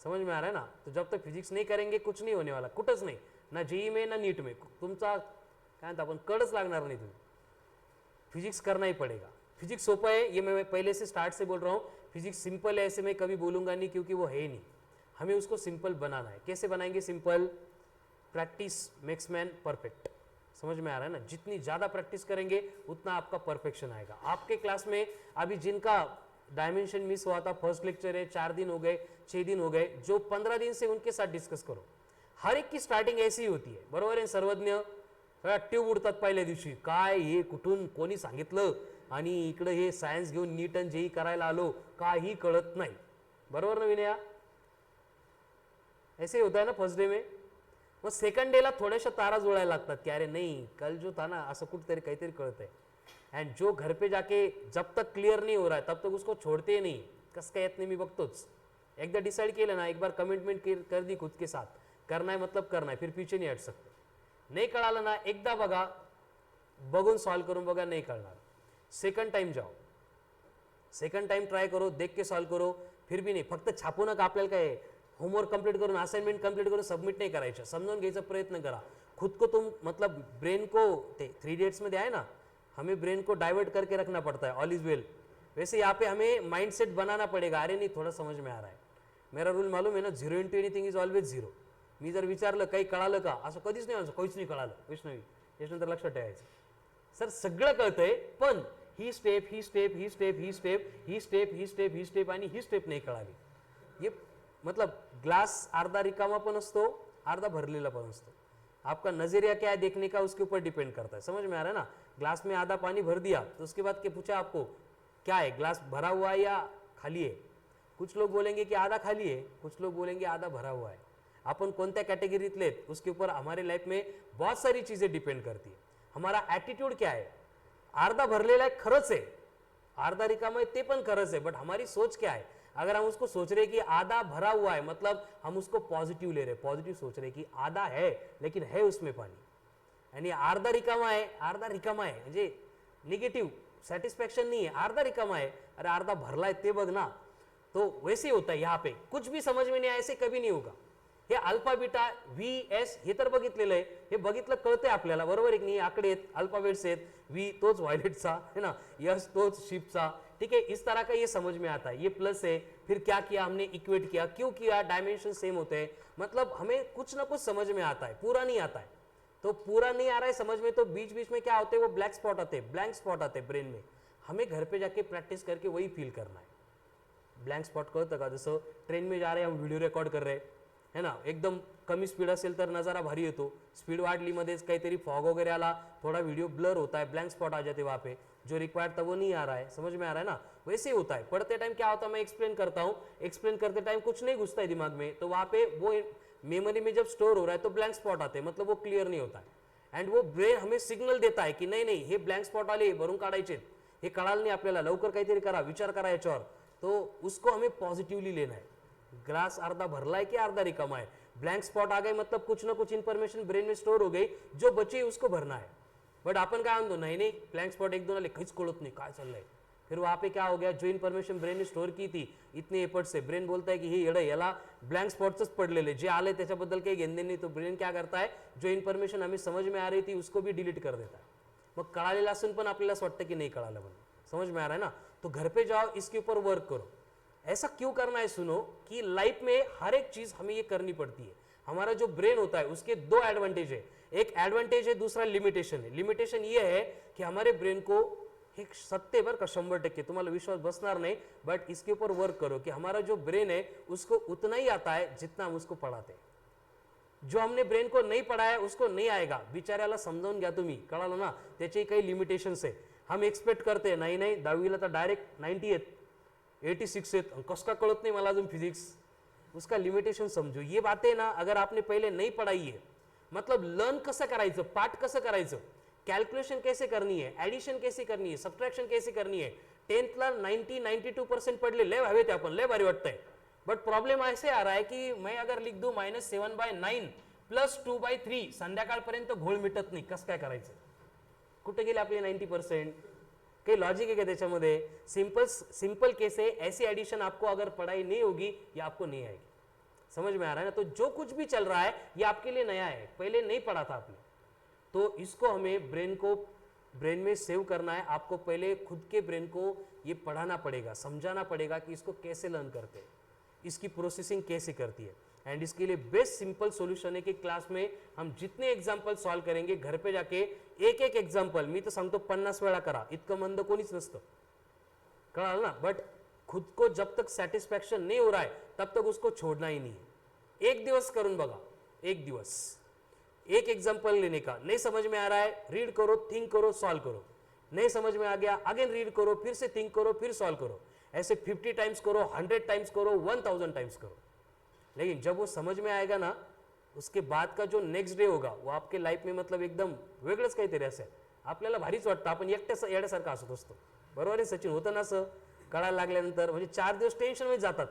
समझ में आ रहा है ना? तो जब तक फिजिक्स नहीं करेंगे कुछ नहीं होने वाला, कुठंच नाही, ना जेई में ना नीट में, तुमचा काय म्हणतात आपण कडच लागणार नाही, तुम्ही फिजिक्स करना ही पड़ेगा। फिजिक्स सोपा है, ये मैं पहले से स्टार्ट से बोल रहा हूँ, फिजिक्स सिंपल है ऐसे मैं कभी बोलूंगा नहीं, क्योंकि वो है ही नहीं, हमें उसको सिंपल बनाना है। कैसे बनाएंगे simple? Practice makes man perfect. समझ में आ रहा है ना? जितनी ज़्यादा प्रैक्टिस करेंगे उतना आपका परफेक्शन आएगा। आपके क्लास में अभी जिनका डायमेंशन मिस हुआ था, फर्स्ट लेक्चर है, 4 दिन हो गए, 6 दिन हो गए, जो 15 दिन से उनके साथ डिस्कस करो। हर एक की स्टार्टिंग ऐसी ही होती है, बरोबर आहे? सर्वज्ञ ट्यूब उडतात पहिल्या दिवशी, काय हे कुठून कोणी सांगितलं, आणि इकडे हे सायन्स घेऊन नीट आणि जेई करायला आलो, काही कळत नाही, बरोबर ना विनया? ऐसे होता है ना फर्स्ट डे में। मग सेकंड डेला थोड्याशा तारा जुळायला लागतात की अरे नहीं कल जो था ना असं कुठतरी काहीतरी कळत है। एंड जो घर पे जाके जब तक क्लियर नहीं हो रहा है तब तक उसको छोड़ते ही नहीं, कस काय येत नाही मी बघतोच। एकदा डिसाइड केलं ना, एक बार कमिटमेंट कर दी खुद के साथ, करना है मतलब करना है, फिर पीछे नहीं हट सकते। नहीं कळालं ना, एकदा बघा, बघून सॉल्व करून बघा, नहीं कळणार, सेकंड टाइम जाओ, सेकंड टाइम ट्राय करो, देख के सॉल्व करो, फिर भी नहीं, फक्त छापू नका। आपल्याला काय होमवर्क कंप्लीट करून, असाइनमेंट कंप्लीट करून सबमिट नहीं करायचं, समझून घ्यायचा प्रयत्न करा खुद को। तुम मतलब ब्रेन को, 3 इडियट्स मध्ये आहे ना, हमें ब्रेन को डाइवर्ट करके रखना पड़ता है, ऑल इज वेल। वैसे यहाँ पे हमें माइंडसेट बनाना पड़ेगा, अरे नहीं थोड़ा समझ में आ रहा है, मेरा रूल मालूम है ना, 0 into एनीथिंग इज ऑलवेज 0। मी जर विचारलं काही कळालं का, असं कधीच नाही, काहीच नाही कळालं, वैष्णवी याच्यानंतर लक्षात ठेवायचं, सर सगळं कळतंय पण ही स्टेप ही स्टेप ही स्टेप ही स्टेप ही स्टेप ही स्टेप ही स्टेप आणि ही स्टेप नाही कळाली। ये मतलब ग्लास अर्धा रिकामा पण असतो, अर्धा भरलेला पण असतो। आपका नजरिया क्या है देखने का, उसके ऊपर डिपेंड करता है। समझ में आ रहा है ना? ग्लास में आधा पानी भर दिया तो उसके बाद क्या पूछा आपको, क्या है ग्लास भरा हुआ है या खाली है? कुछ लोग बोलेंगे कि आधा खाली है, कुछ लोग बोलेंगे आधा भरा हुआ है। अपन कोणत्या कैटेगरीतले उसके ऊपर हमारे लाइफ में बहुत सारी चीजें डिपेंड करती है। हमारा एटीट्यूड क्या है, अर्धा भरलेला आहे खरंच आहे, अर्धा रिकामा आहे ते पण खरंच आहे, बट हमारी सोच क्या है, अगर हम उसको सोच रहे कि आधा भरा हुआ है मतलब हम उसको पॉजिटिव ले रहे, पॉजिटिव सोच रहे कि आधा है लेकिन है उसमें पाणी, आणि अर्धा रिकामा आहे, अर्धा रिकामा आहे म्हणजे निगेटिव्ह सेटिस्फैक्शन नहीं है, अर्धा रिकामा है, अरे अर्धा भरला है ते बघ ना. तो वैसे ही होता है यहाँ पे, कुछ भी समझ में नहीं आया ऐसे कभी नहीं होगा. हे अल्फा बीटा व्ही एस हे तर बघितलेलं आहे, हे बघितलं कळतंय आपल्याला, बरोबर आहे की नाही. आकडे आहेत, अल्फाबेट्स आहेत, व्ही तोच व्हायलेटचा है ना, यस तोच शिपचा, ठीक है. इस तरह का ये समझ में आता है. ये प्लस है, फिर क्या किया हमने, इक्वेट किया, क्यों किया, डायमेंशन सेम होते हैं, मतलब हमें कुछ ना कुछ समझ में आता है, पूरा नहीं आता है. तो पूरा नहीं आ रहा है समझ में तो बीच बीच में क्या होते हैं, वो ब्लैक स्पॉट आते हैं, ब्लैंक स्पॉट आते हैं ब्रेन में. हमें घर पे जाके प्रैक्टिस करके वही फील करना है. ब्लैंक स्पॉट कळतं का, जसं ट्रेन में जा रहे हैं हम व्हिडिओ रेकॉर्ड कर रहे हैं है ना, एकदम कमी स्पीड असेल तर नज़ारा भारी येतो, स्पीड वाढली मध्येच काहीतरी फॉग वगैरह आला, थोड़ा वीडियो ब्लर होता है, ब्लैंक स्पॉट आ जाते वहाँ पे, जो रिक्वायर्ड था वो नहीं आ रहा है, समझ में आ रहा है ना. वैसे ही होता है. पढ़ते टाइम क्या होता है, मैं एक्सप्लेन करता हूँ, एक्सप्लेन करते टाइम कुछ नहीं घुसता है दिमाग में, तो वहाँ पे वो मेमोरी में जब स्टोर हो रहा है तो ब्लैंक स्पॉट आते हैं, मतलब वो क्लियर नहीं होता है. अँड वो ब्रेन हमें सिग्नल देता है की नाही नाही हे ब्लैंक स्पॉट आले भरून काढायचे, हे कळालं नाही आपल्याला, लवकर काहीतरी करा, विचार करा याच्यावर. तो उसको हमें पॉजिटिवली लेना है. ग्लास अर्धा भरला है कि अर्धा रिकामा है, ब्लैंक स्पॉट आ गए मतलब कुछ ना कुछ इन्फॉर्मेशन ब्रेन में स्टोर हो गई, जो बची उसको भरना है. बट आपण काय म्हणतो, नहीं नहीं ब्लैंक स्पॉट एक दोन आले काहीच कळत नाही काय चाललंय. फिर वहाँ पे क्या हो गया, जो इन्फॉर्मेशन ब्रेन ने स्टोर की थी इतने एफर्ट से, ब्रेन बोलता है कि हे येडं याला ब्लैंक स्पॉटच पडलेले, जे आले त्याच्याबद्दल काही घेणं नाही. तो ब्रेन क्या करता है, जो इन्फॉर्मेशन हमें समझ में आ रही थी उसको भी डिलीट कर देता है. मग कळालेलं असून पण आपल्याला असं वाटतं की नाही कळालं म्हणून. समझ में आ रहा है ना. तो घर पे जाओ, इसके ऊपर वर्क करो. ऐसा क्यों करना है, सुनो कि लाइफ में हर एक चीज हमें ये करनी पड़ती है. हमारा जो ब्रेन होता है उसके दो एडवांटेज है, एक एडवांटेज है, दूसरा लिमिटेशन है. लिमिटेशन ये है कि हमारे ब्रेन को एक सत्य बर का 100%, तुम्हाला विश्वास बसणार नहीं, बट इसके ऊपर वर्क करो कि हमारा जो ब्रेन है उसको उतना ही आता है जितना हम उसको पढ़ाते हैं. जो हमने ब्रेन को नहीं पढ़ाया उसको नहीं आएगा. बिचाऱ्याला समजावून घ्या तुम्ही, कळालं ना, त्याचे काही लिमिटेशन्स आहे. हम एक्सपेक्ट करते हैं नाही नाही 10वीला तर डायरेक्ट 90 आहेत, 86 आहेत, कसं का कळत नाही मला अजून फिजिक्स. उसका लिमिटेशन समझो. ये बातें ना अगर आपने पहले नहीं पढ़ाई है, मतलब लर्न कसं करायचं, पाठ कसं करायचं, कैलकुलेशन कैसे करनी है, एडिशन कैसे करनी है, सबट्रैक्शन कैसे करनी है, 10thला 90-92% पढ़ले, लय हवे ते आपण, लय भारी वाटतंय. बट प्रॉब्लेम ऐसे आ रहा है कि मैं अगर लिख दूं -7/9 + 2/3, संध्याकाळपर्यंत घोळ मिटत नाही, कसं काय करायचं. कुठे गेले आपले 90%. काही लॉजिक है क्या त्याच्यामध्ये. सिंपल केस है, ऐसी एडिशन आपको अगर पढ़ाई नहीं होगी ये आपको नहीं आएगी. समझ में आ रहा है ना. तो जो कुछ भी चल रहा है ये आपके लिए नया है, पहले नहीं पढ़ा था आपने. तो इसको हमें ब्रेन में सेव करना है. आपको पहले खुद के ब्रेन को ये पढ़ाना पड़ेगा, समझाना पड़ेगा कि इसको कैसे लर्न करते हैं, इसकी प्रोसेसिंग कैसे करती है. एंड इसके लिए बेस्ट सिंपल सॉल्यूशन है कि क्लास में हम जितने एग्जाम्पल सॉल्व करेंगे, घर पे जाके एक एक एग्जाम्पल, मी तर सांगतो 50 वेळा करा, इतकं मंद कोणीच नसतं, कळालं ना. बट खुद को जब तक सेटिस्फैक्शन नहीं हो रहा है तब तक उसको छोड़ना ही नहीं है. एक दिवस करून बघा, एक दिवस, एक एग्जाम्पल लेने का. नहीं समझ में आ रहा है, रीड करो, थिंक करो, सॉल्व करो. नहीं समझ में आ गया, अगेन रीड करो, फिर से थिंक करो, फिर सॉल्व करो. ऐसे 50 टाइम्स करो, 100 टाइम्स करो, 1000 टाइम्स करो. लेकिन जब वो समझ में आएगा ना, उसके बाद का जो नेक्स्ट डे होगा वो आपके लाइफ में मतलब एकदम वेगळंच काहीतरी असेल. आपल्याला भारीच वाटतं, आपण एकट्या येड्यासारखं हसत असतो, बरोबर आहे सचिन. होतं ना असं कळायला लागल्यानंतर, म्हणजे 4 दिवस टेन्शनमध्ये जातात,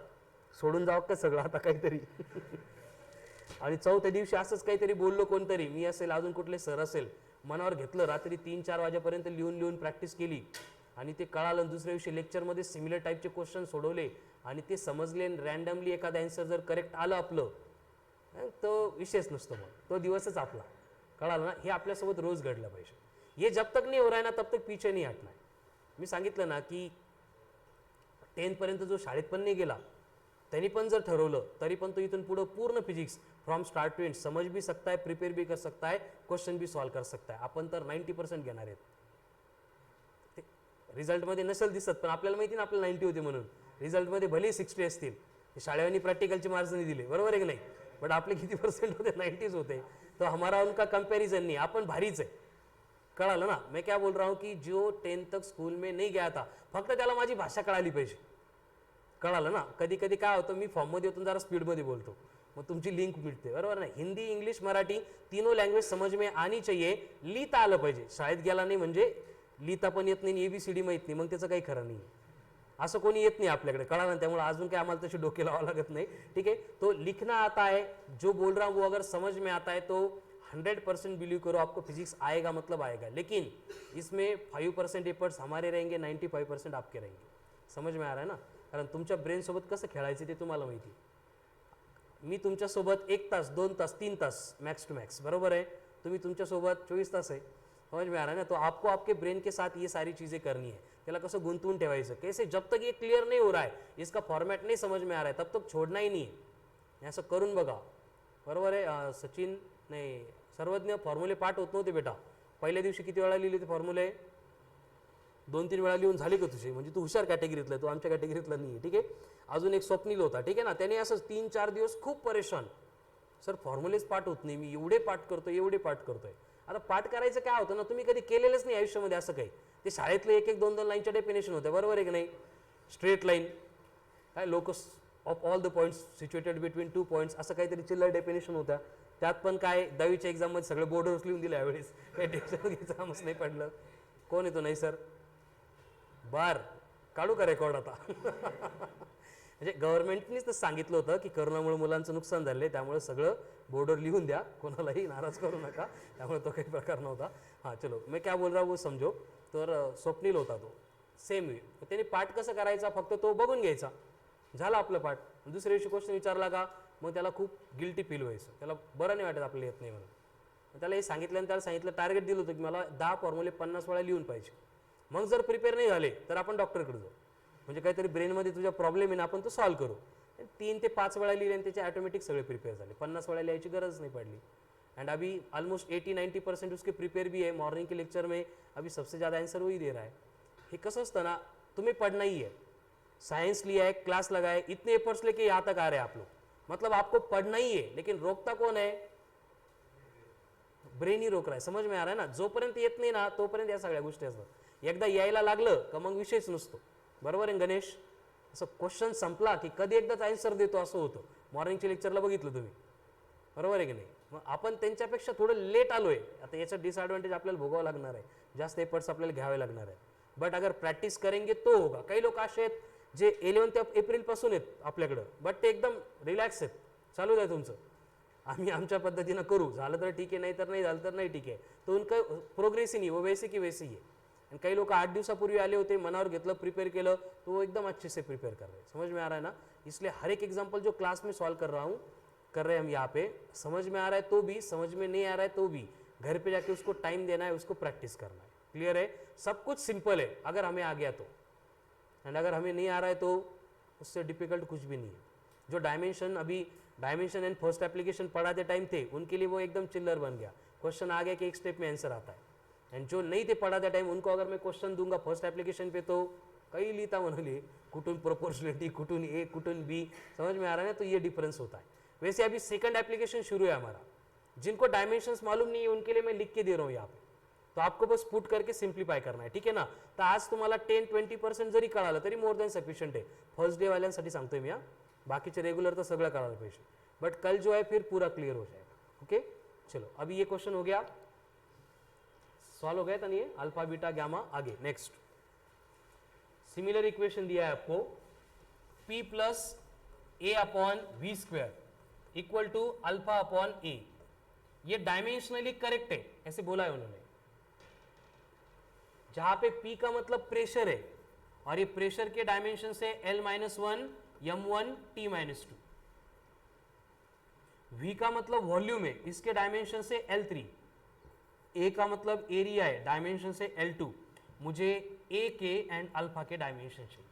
सोडून जावं का सगळं आता काहीतरी. आणि चौथ्या दिवशी असंच काहीतरी बोललो कोणतरी, मी असेल अजून कुठले सर असेल, मनावर घेतलं, रात्री 3-4 वाजेपर्यंत लिहून प्रॅक्टिस केली आणि ते कळालं. दुसऱ्या दिवशी लेक्चरमध्ये सिमिलर टाईपचे क्वेश्चन सोडवले आणि ते समजले. रँडमली एखादा आन्सर जर करेक्ट आलं आपलं, तो विषयच नसतो, मग तो दिवसच आपला, कळालं ना. हे आपल्यासोबत रोज घडलं पाहिजे. ये जब तक नहीं हो रहा है ना तब तक पीछे नहीं हटना है. मी सांगितलं ना की 10th पर्यंत जो शाळेत पण नाही गेला त्यांनी पण जर ठरवलं तरी पण तो इथून पुढे पूर्ण physics from start to end समझ भी सकता है, प्रिपेयर भी कर सकता है, क्वेश्चन भी सॉल्व कर सकता है. आपण तर 90% घेणार आहेत. रिझल्टमध्ये नसेल दिसत, पण आपल्याला माहिती ना आपल्याला 90 होते म्हणून. रिझल्टमध्ये भले 60 असतील, शाळेवानी प्रॅक्टिकलचे मार्क्स नाही दिले, बरोबर आहे की नाही, बट आपले किती % होते, 90s होते. तो हमारा उनका कंपैरिजन नहीं, अपन भारीच आहे, कळालं ना. मैं क्या बोल रहा हूँ कि जो 10th तक स्कूल में नहीं गया था, फक्त त्याला माझी भाषा कळाली पाहिजे, कळालं ना. कधी कधी काय होतं, मी फॉर्ममध्ये होतो जरा स्पीडमध्ये बोलतो, मग तुमची लिंक मिळते, बरोबर ना. हिंदी इंग्लिश मराठी तीनों लँग्वेज समझ में आनी चाहिए. लिहिता आलं पाहिजे. शाळेत गेला नाही म्हणजे लिहिता पण येत नाही, ABCD माहीत नाही, मग त्याचं काही खरं नाही. असं कोणी येत नाही आपल्याकडे, कळा ना, त्यामुळे अजून काय आम्हाला तशी डोके लावावं लागत नाही, ठीक है। तो लिखना आता है, जो बोल रहा हूँ वो अगर समझ में आता है तो 100% बिलीव करो आपको फिजिक्स आएगा, मतलब आएगा। लेकिन इसमें 5% एफर्ट्स हमारे रहेंगे, 95% आपके रहेंगे। समझ में आ रहा है ना, कारण तुमच्या ब्रेन सोबत कसं खेळायचं ते तुम्हाला माहिती आहे। मी तुमच्यासोबत 1 तास 2 तास 3 तास मैक्स टू मैक्स, बरोबर है, तुम्ही तुमच्यासोबत 24 तास आहे। समझ में आ रहा है ना, तो आपको आपके ब्रेन के साथ ये सारी चीज़ें करनी है। त्याला कसं गुंतवून ठेवायचं, कैसे, जब तक ये क्लियर नहीं हो रहा है, इसका फॉर्मेट नहीं समझ में आ रहा है, तब तक छोड़ना ही नहीं है। असं करून बघा, बरोबर आहे। सचिन नाही, सर्वज्ञ फॉर्म्युले पाठ होत नव्हते बेटा, पहिल्या दिवशी किती वेळा लिहिले ते फॉर्म्युले? 2-3 वेळा लिहून झाले का तुझे? म्हणजे तू हुशार कॅटेगरीतला, तू आमच्या कॅटेगरीतला नाही आहे, ठीक आहे। अजून एक स्वप्नील होता, ठीक आहे ना, त्याने असं 3-4 दिवस खूप परेशान, सर फॉर्म्युलेच पाठ होत नाही, मी एवढे पाठ करतोय एवढे पाठ करतोय। आता पाठ करायचं काय होतं ना, तुम्ही कधी केलेलंच नाही आयुष्यामध्ये असं काही, ते शाळेतले 1-1 2-2 लाईनच्या डेफिनेशन होत्या, बरोबर आहे की नाही, स्ट्रेट लाईन, काय locus of all the points situated between 2 points, असं काहीतरी चिल्लर डेफिनेशन होत्या। त्यात पण काय 10वीच्या एक्झाममध्ये सगळे बोर्डर्स लिहून दिले यावेळेस, काही टेन्शन एक्झामच नाही पडलं। कोण येतो? नाही सर, बार काढू का रेकॉर्ड आता? म्हणजे गव्हर्नमेंटनीच तर सांगितलं होतं की करोनामुळे मुलांचं नुकसान झालं, त्यामुळे सगळं बोर्डवर लिहून द्या, कोणालाही नाराज करू नका, त्यामुळे तो काही प्रकार नव्हता। हां चलो, मैं क्या बोल रहा हूँ वो समझो। तर स्वप्नील होता तो, सेम वे, त्याने पाठ कसं करायचा, फक्त तो बघून घ्यायचा, झाला आपलं पाठ। दुसऱ्या दिवशी क्वेश्चन विचारला का मग त्याला खूप गिल्टी फील व्हायचं, त्याला बरं नाही वाटत आपल्याला येत नाही म्हणून। त्याला हे सांगितलं आणि त्याला सांगितलं, टार्गेट दिलं होतं की मला 10 फॉर्म्युले 50 वेळा लिहून पाहिजे। मग जर प्रिपेअर नाही झाले तर आपण डॉक्टरकडे जाऊ, म्हणजे काहीतरी ब्रेनमध्ये तुझ्या प्रॉब्लेम आहे ना, आपण तो सॉल्व्ह करू। 3 ते 5 वेळा लिहिले आणि त्याचे ऑटोमॅटिक सगळे प्रिपेअर झाले, 50 वेळा लिहायची गरज नहीं पडली। एंड अभी ऑलमोस्ट 80-90% उसके प्रिपेयर भी है। मॉर्निंग के लेक्चर में अभी सबसे ज़्यादा आंसर वही दे रहा है। हे कसं असतं ना, तुम्हें पढ़ना ही है, साइंस लिया है, क्लास लगाए, इतने एफर्ट्स लेके यहाँ तक आ रहे हैं आप लोग, मतलब आपको पढ़ना ही है। लेकिन रोकता कौन है? ब्रेन ही रोक रहा है। समझ में आ रहा है ना, जोपर्यंत येत नाही ना तोपर्यंत या सगळ्या गोष्टी असतात, एकदा यायला लागलं का मग विषयच नसतो, बरोबर आहे गणेश? असं क्वेश्चन संपला की कधी एकदाच आन्सर देतो असं होतं। मॉर्निंगच्या लेक्चरला बघितलं तुम्ही, बरोबर आहे की नाही? मग आपण त्यांच्यापेक्षा थोडं लेट आलोय, आता याचं डिसएडवांटेज आपल्याला भोगावं लागणार आहे, जास्त एफर्ट्स आपल्याला घ्यावे लागणार आहे। बट अगर प्रॅक्टिस करेंगे तो होगा। काही लोक असे आहेत जे 11 एप्रिल पासून आहेत आपल्याकडं, बट ते एकदम रिलॅक्स आहेत, चालू द्या तुमचं, आम्ही आमच्या पद्धतीनं करू, झालं तर ठीक आहे, नाही तर नाही झालं तर नाही ठीक आहे। तो उनका प्रोग्रेस ही नहीं, वो वैसे की वैसे ही है। आणि काही लोक 8 दिवसापूर्वी आले होते, मनावर घेतलं, प्रिपेयर केलं, तो वो एकदम अच्छे से प्रिपेयर कर रहे हैं। समझ में आ रहा है ना? इसलिए हर एक एग्जाम्पल जो क्लास में सॉल्व कर रहे हैं हम यहाँ पे, समझ में आ रहा है तो भी, समझ में नहीं आ रहा है तो भी, घर पे जाके उसको टाइम देना है, उसको प्रैक्टिस करना है। क्लियर है? सब कुछ सिंपल है अगर हमें आ गया तो, एंड अगर हमें नहीं आ रहा है तो उससे डिफिकल्ट कुछ भी नहीं है। जो डायमेंशन अभी डायमेंशन एंड फर्स्ट एप्लीकेशन पढ़ाते टाइम थे, उनके लिए वो एकदम चिल्लर बन गया, क्वेश्चन आ गया कि एक स्टेप में आंसर आता है। एंड जो नहीं थे पढ़ाते टाइम, उनको अगर मैं क्वेश्चन दूंगा फर्स्ट एप्लीकेशन पे तो कई लिहिता म्हणाले, कुठून प्रोपोर्शनलिटी, कुठून ए, कुठून बी, समझ में आ रहा है ना? तो ये डिफरेंस होता है। वैसे अभी सेकंड एप्लीकेशन शुरू है हमारा, जिनको डायमेंशंस मालूम नहीं है उनके लिए मैं लिख के दे रहा हूँ यहाँ पे, तो आपको बस पुट करके सिंप्लीफाई करना है, ठीक है ना? तर आज तुम्हाला 10-20% जरी कळालं तरी मोर दॅन सफिशियंट आहे। फर्स्ट डे वाल्यांसाठी सांगतोय मी, बाकीचे रेगुलर तो सगळं कळायला पाहिजे, बट कल जो है फिर पूरा क्लियर हो जाएगा। ओके चलो, अभी ये क्वेश्चन हो गया, सॉल्व हो गया था नहीं है, अल्फा बीटा गामा। आगे नेक्स्ट सिमिलर इक्वेशन दिया है आपको, p plus A upon V square equal to alpha upon A. ये डायमेंशनली करेक्ट है, ऐसे बोला है उन्होंने, जहां पे p का मतलब प्रेशर है और ये प्रेशर के डायमेंशन से L-1 m1 T-2, v का मतलब वॉल्यूम है, इसके डायमेंशन से L3, a का मतलब एरिया है, डायमेंशन से L2, मुझे a के एंड अल्फा के डायमेंशन चाहिए।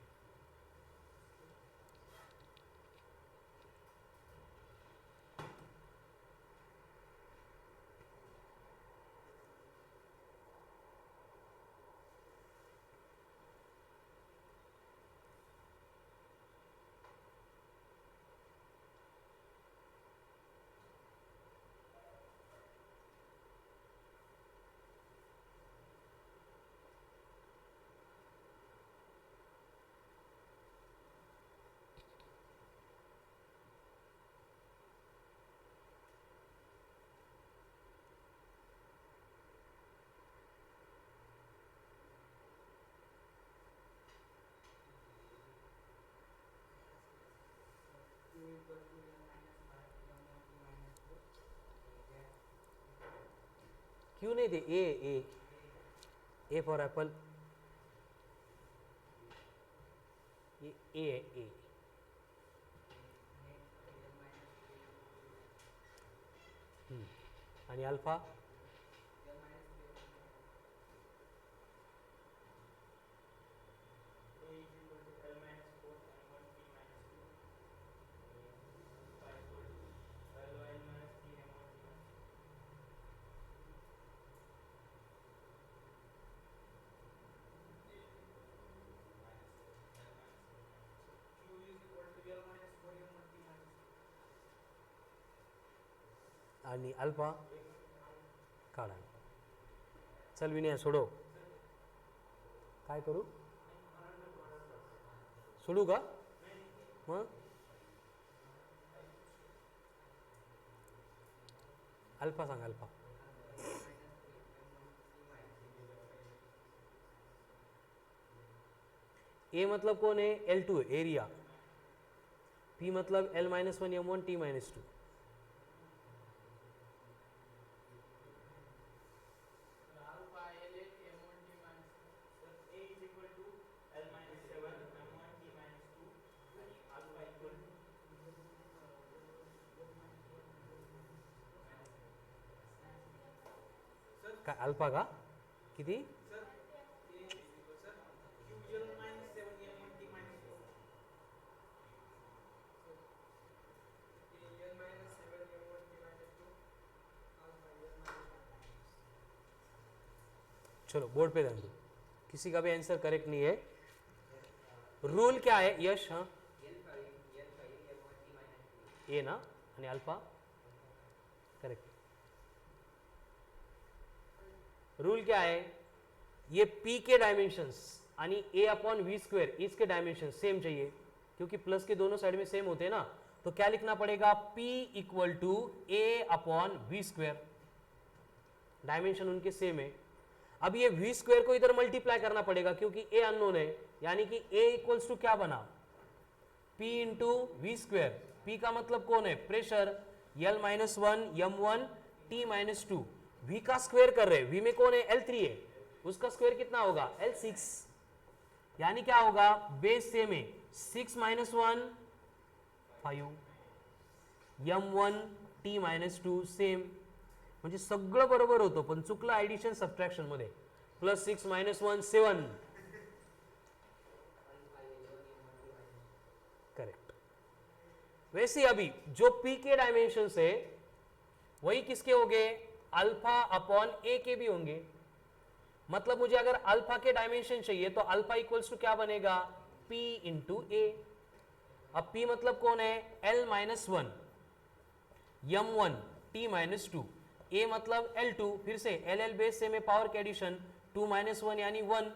क्यों नहीं दे, ए फॉर एप्पल, ये ए है, ए। आणि अल्फा आणि अल्फा काढा. चल विनय सोडव. काय करू, सोडू का मग? अल्फा सांग, अल्फा. ए मतलब कौन है, L2 एरिया. P मतलब L-1 M1 T-2. काय अल्फा का किती? चलो बोर्ड पे ध्यान दो, किसी का भी आंसर करेक्ट नहीं है. रूल क्या है यश? हाँ ए ना, आणि अल्फा करेक्ट. रूल क्या है, ये P के डायमेंशंस आणि A अपॉन वी स्क्वेयर इसके डायमेंशन सेम चाहिए, क्योंकि प्लस के दोनों साइड में सेम होते हैं ना. तो क्या लिखना पड़ेगा, P equal to A upon v square. Dimension उनके सेम है. अब ये वी स्क्वेयर को इधर मल्टीप्लाई करना पड़ेगा, क्योंकि A अननोन है, यानी कि A इक्वल्स टू क्या बना, P into v square. P का मतलब कौन है, pressure. L-1 M1 T-2. V का स्क्वायर कर रहे हैं, V में कौन है, L3 है, उसका स्क्वायर कितना होगा, L6. यानी क्या होगा, बेस सेम है, 6 - 1 5, M1 T-2 सेम. म्हणजे सगळं बरोबर होतं, पण चुकलं ऍडिशन सबट्रॅक्शन मध्ये. +6 - 1 7. करेक्ट. वैसे अभी जो P के डायमेंशन है वही किसके होंगे, अल्फा अपॉन ए के भी होंगे. मतलब मुझे अगर अल्फा के डायमेंशन चाहिए तो अल्फा इक्वल्स टू क्या बनेगा, P इंटू ए. अब P मतलब कौन है, L-1 M1 T-2. A मतलब L2, फिर से LL बेस से में पावर के एडिशन, 2 - 1 यानी 1,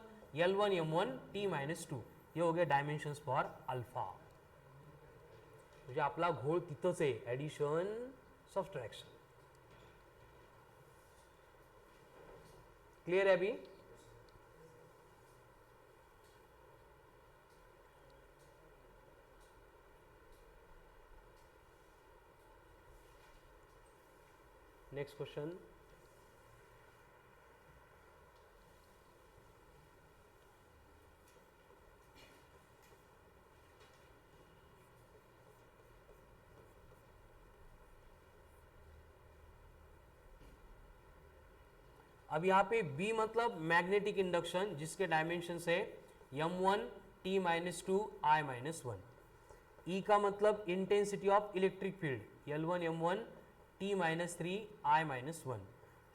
L1 M1 T-2. ये हो गए डायमेंशंस फॉर अल्फा. म्हणजे आपला घोळ तिथंच आहे, ऍडिशन सबट्रॅक्शन. क्लियर है अभी? Next question. अब यहाँ पे B मतलब मैग्नेटिक इंडक्शन, जिसके डायमेंशन है M1 T-2 I-1. E का मतलब intensity of electric field, L1 M1 T-3 I-1.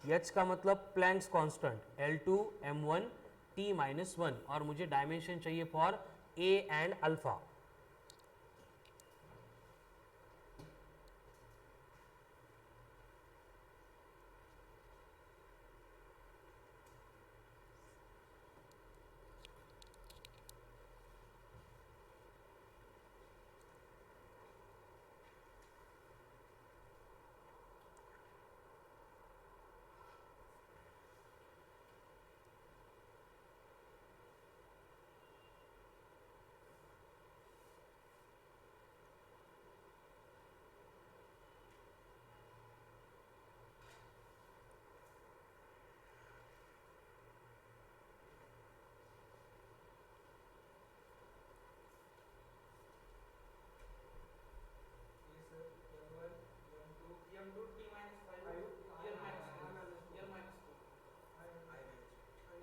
H का मतलब Planck's constant, L2 M1 T-1. और मुझे डायमेंशन चाहिए फॉर A एंड अल्फा.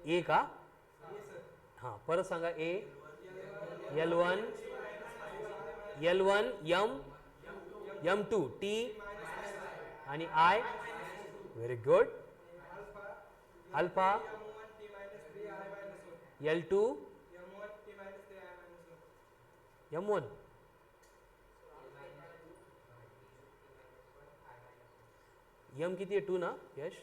ए का हां परत सांगा ए L1 M2 T आणि I very good alpha L2 M1 M किती आहे 2 ना यश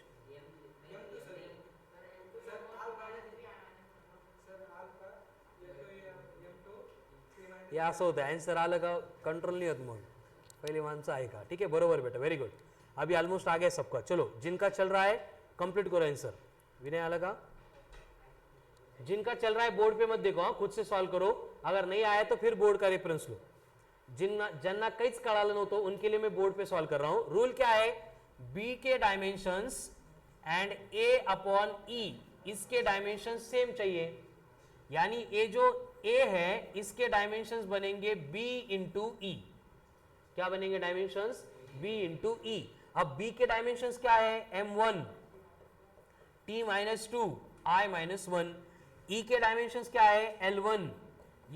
हे असं होतं आन्सर आलं का कंट्रोल नहीं होत मग पहले मानसा आएगा ठीक है बरोबर बेटा वेरी गुड अभी ऑलमोस्ट आ गया सबका चलो जिनका चल रहा है कंप्लीट करो आंसर विनय आला का जिनका चल रहा है बोर्ड पे मत देखो हाँ खुद से सॉल्व करो अगर नहीं आया तो फिर बोर्ड का रेफरेंस लो ज्यांना काहीच कळालं नव्हतं उनके लिए मैं बोर्ड पे सॉल्व कर रहा हूं रूल क्या है बी के डायमेंशंस एंड ए अपॉन ई इसके डायमेंशन सेम चाहिए यानी ये जो ए है इसके डायमेंशंस बनेंगे b इंटू ई क्या बनेंगे डायमेंशंस b इंटू ई अब b के डायमेंशंस क्या है m1 t minus 2 i minus 1 ई के डायमेंशंस क्या है l1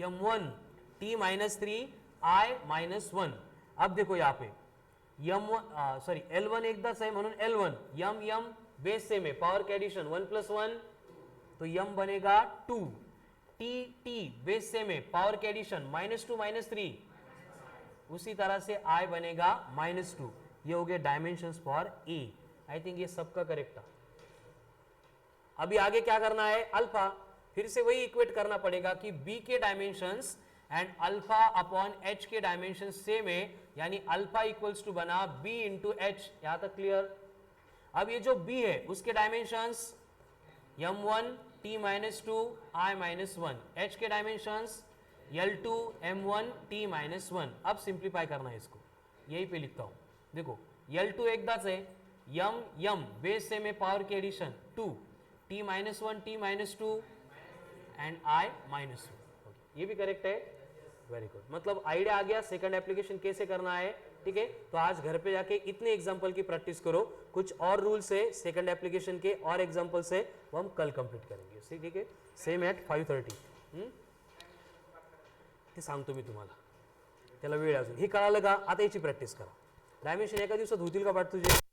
m1 t minus 3 i minus 1 अब देखो यहाँ पे सॉरी L1 एकदाच आहे म्हणून L1 m बेस सेम है पावर के एडिशन 1 प्लस 1 तो m बनेगा 2 t बेस सेम है पावर के एडिशन -2 -3 उसी तरह से i बनेगा -2 ये हो गए dimensions for a I think ये सबका करेक्ट था अभी आगे क्या करना है अल्फा फिर से वही इक्वेट करना पड़ेगा कि b के dimensions and alpha upon h के डायमेंशन सेम है यानी अल्फा इक्वल्स टू बना b इंटू एच यहां तक क्लियर अब ये जो b है उसके dimensions m1 t minus 2 i minus 1 h के dimensions L2 m1 t minus 1 अब सिंप्लीफाई करना है इसको यही पे लिखता हूं देखो L2 एकदाच है m बेस से में पावर के addition 2 t minus 1 t minus 2 and i minus 1 ये भी करेक्ट है वेरी गुड मतलब आइडिया आ गया सेकंड एप्लीकेशन कैसे करना है ठीक है तो आज घर पे जाके इतने एग्जांपल की प्रैक्टिस करो कुछ और रूल्स है सेकंड एप्लीकेशन के और एग्जांपल्स है वो हम कल कंप्लीट करेंगे ठीक है सेम एट 5:30 ते सांगतो मी तुम्हाला त्याला वेळ अजून हे कळालं का आता याची प्रॅक्टिस करा डायमेन्शन एका दिवसात होतील का पाठ तुझे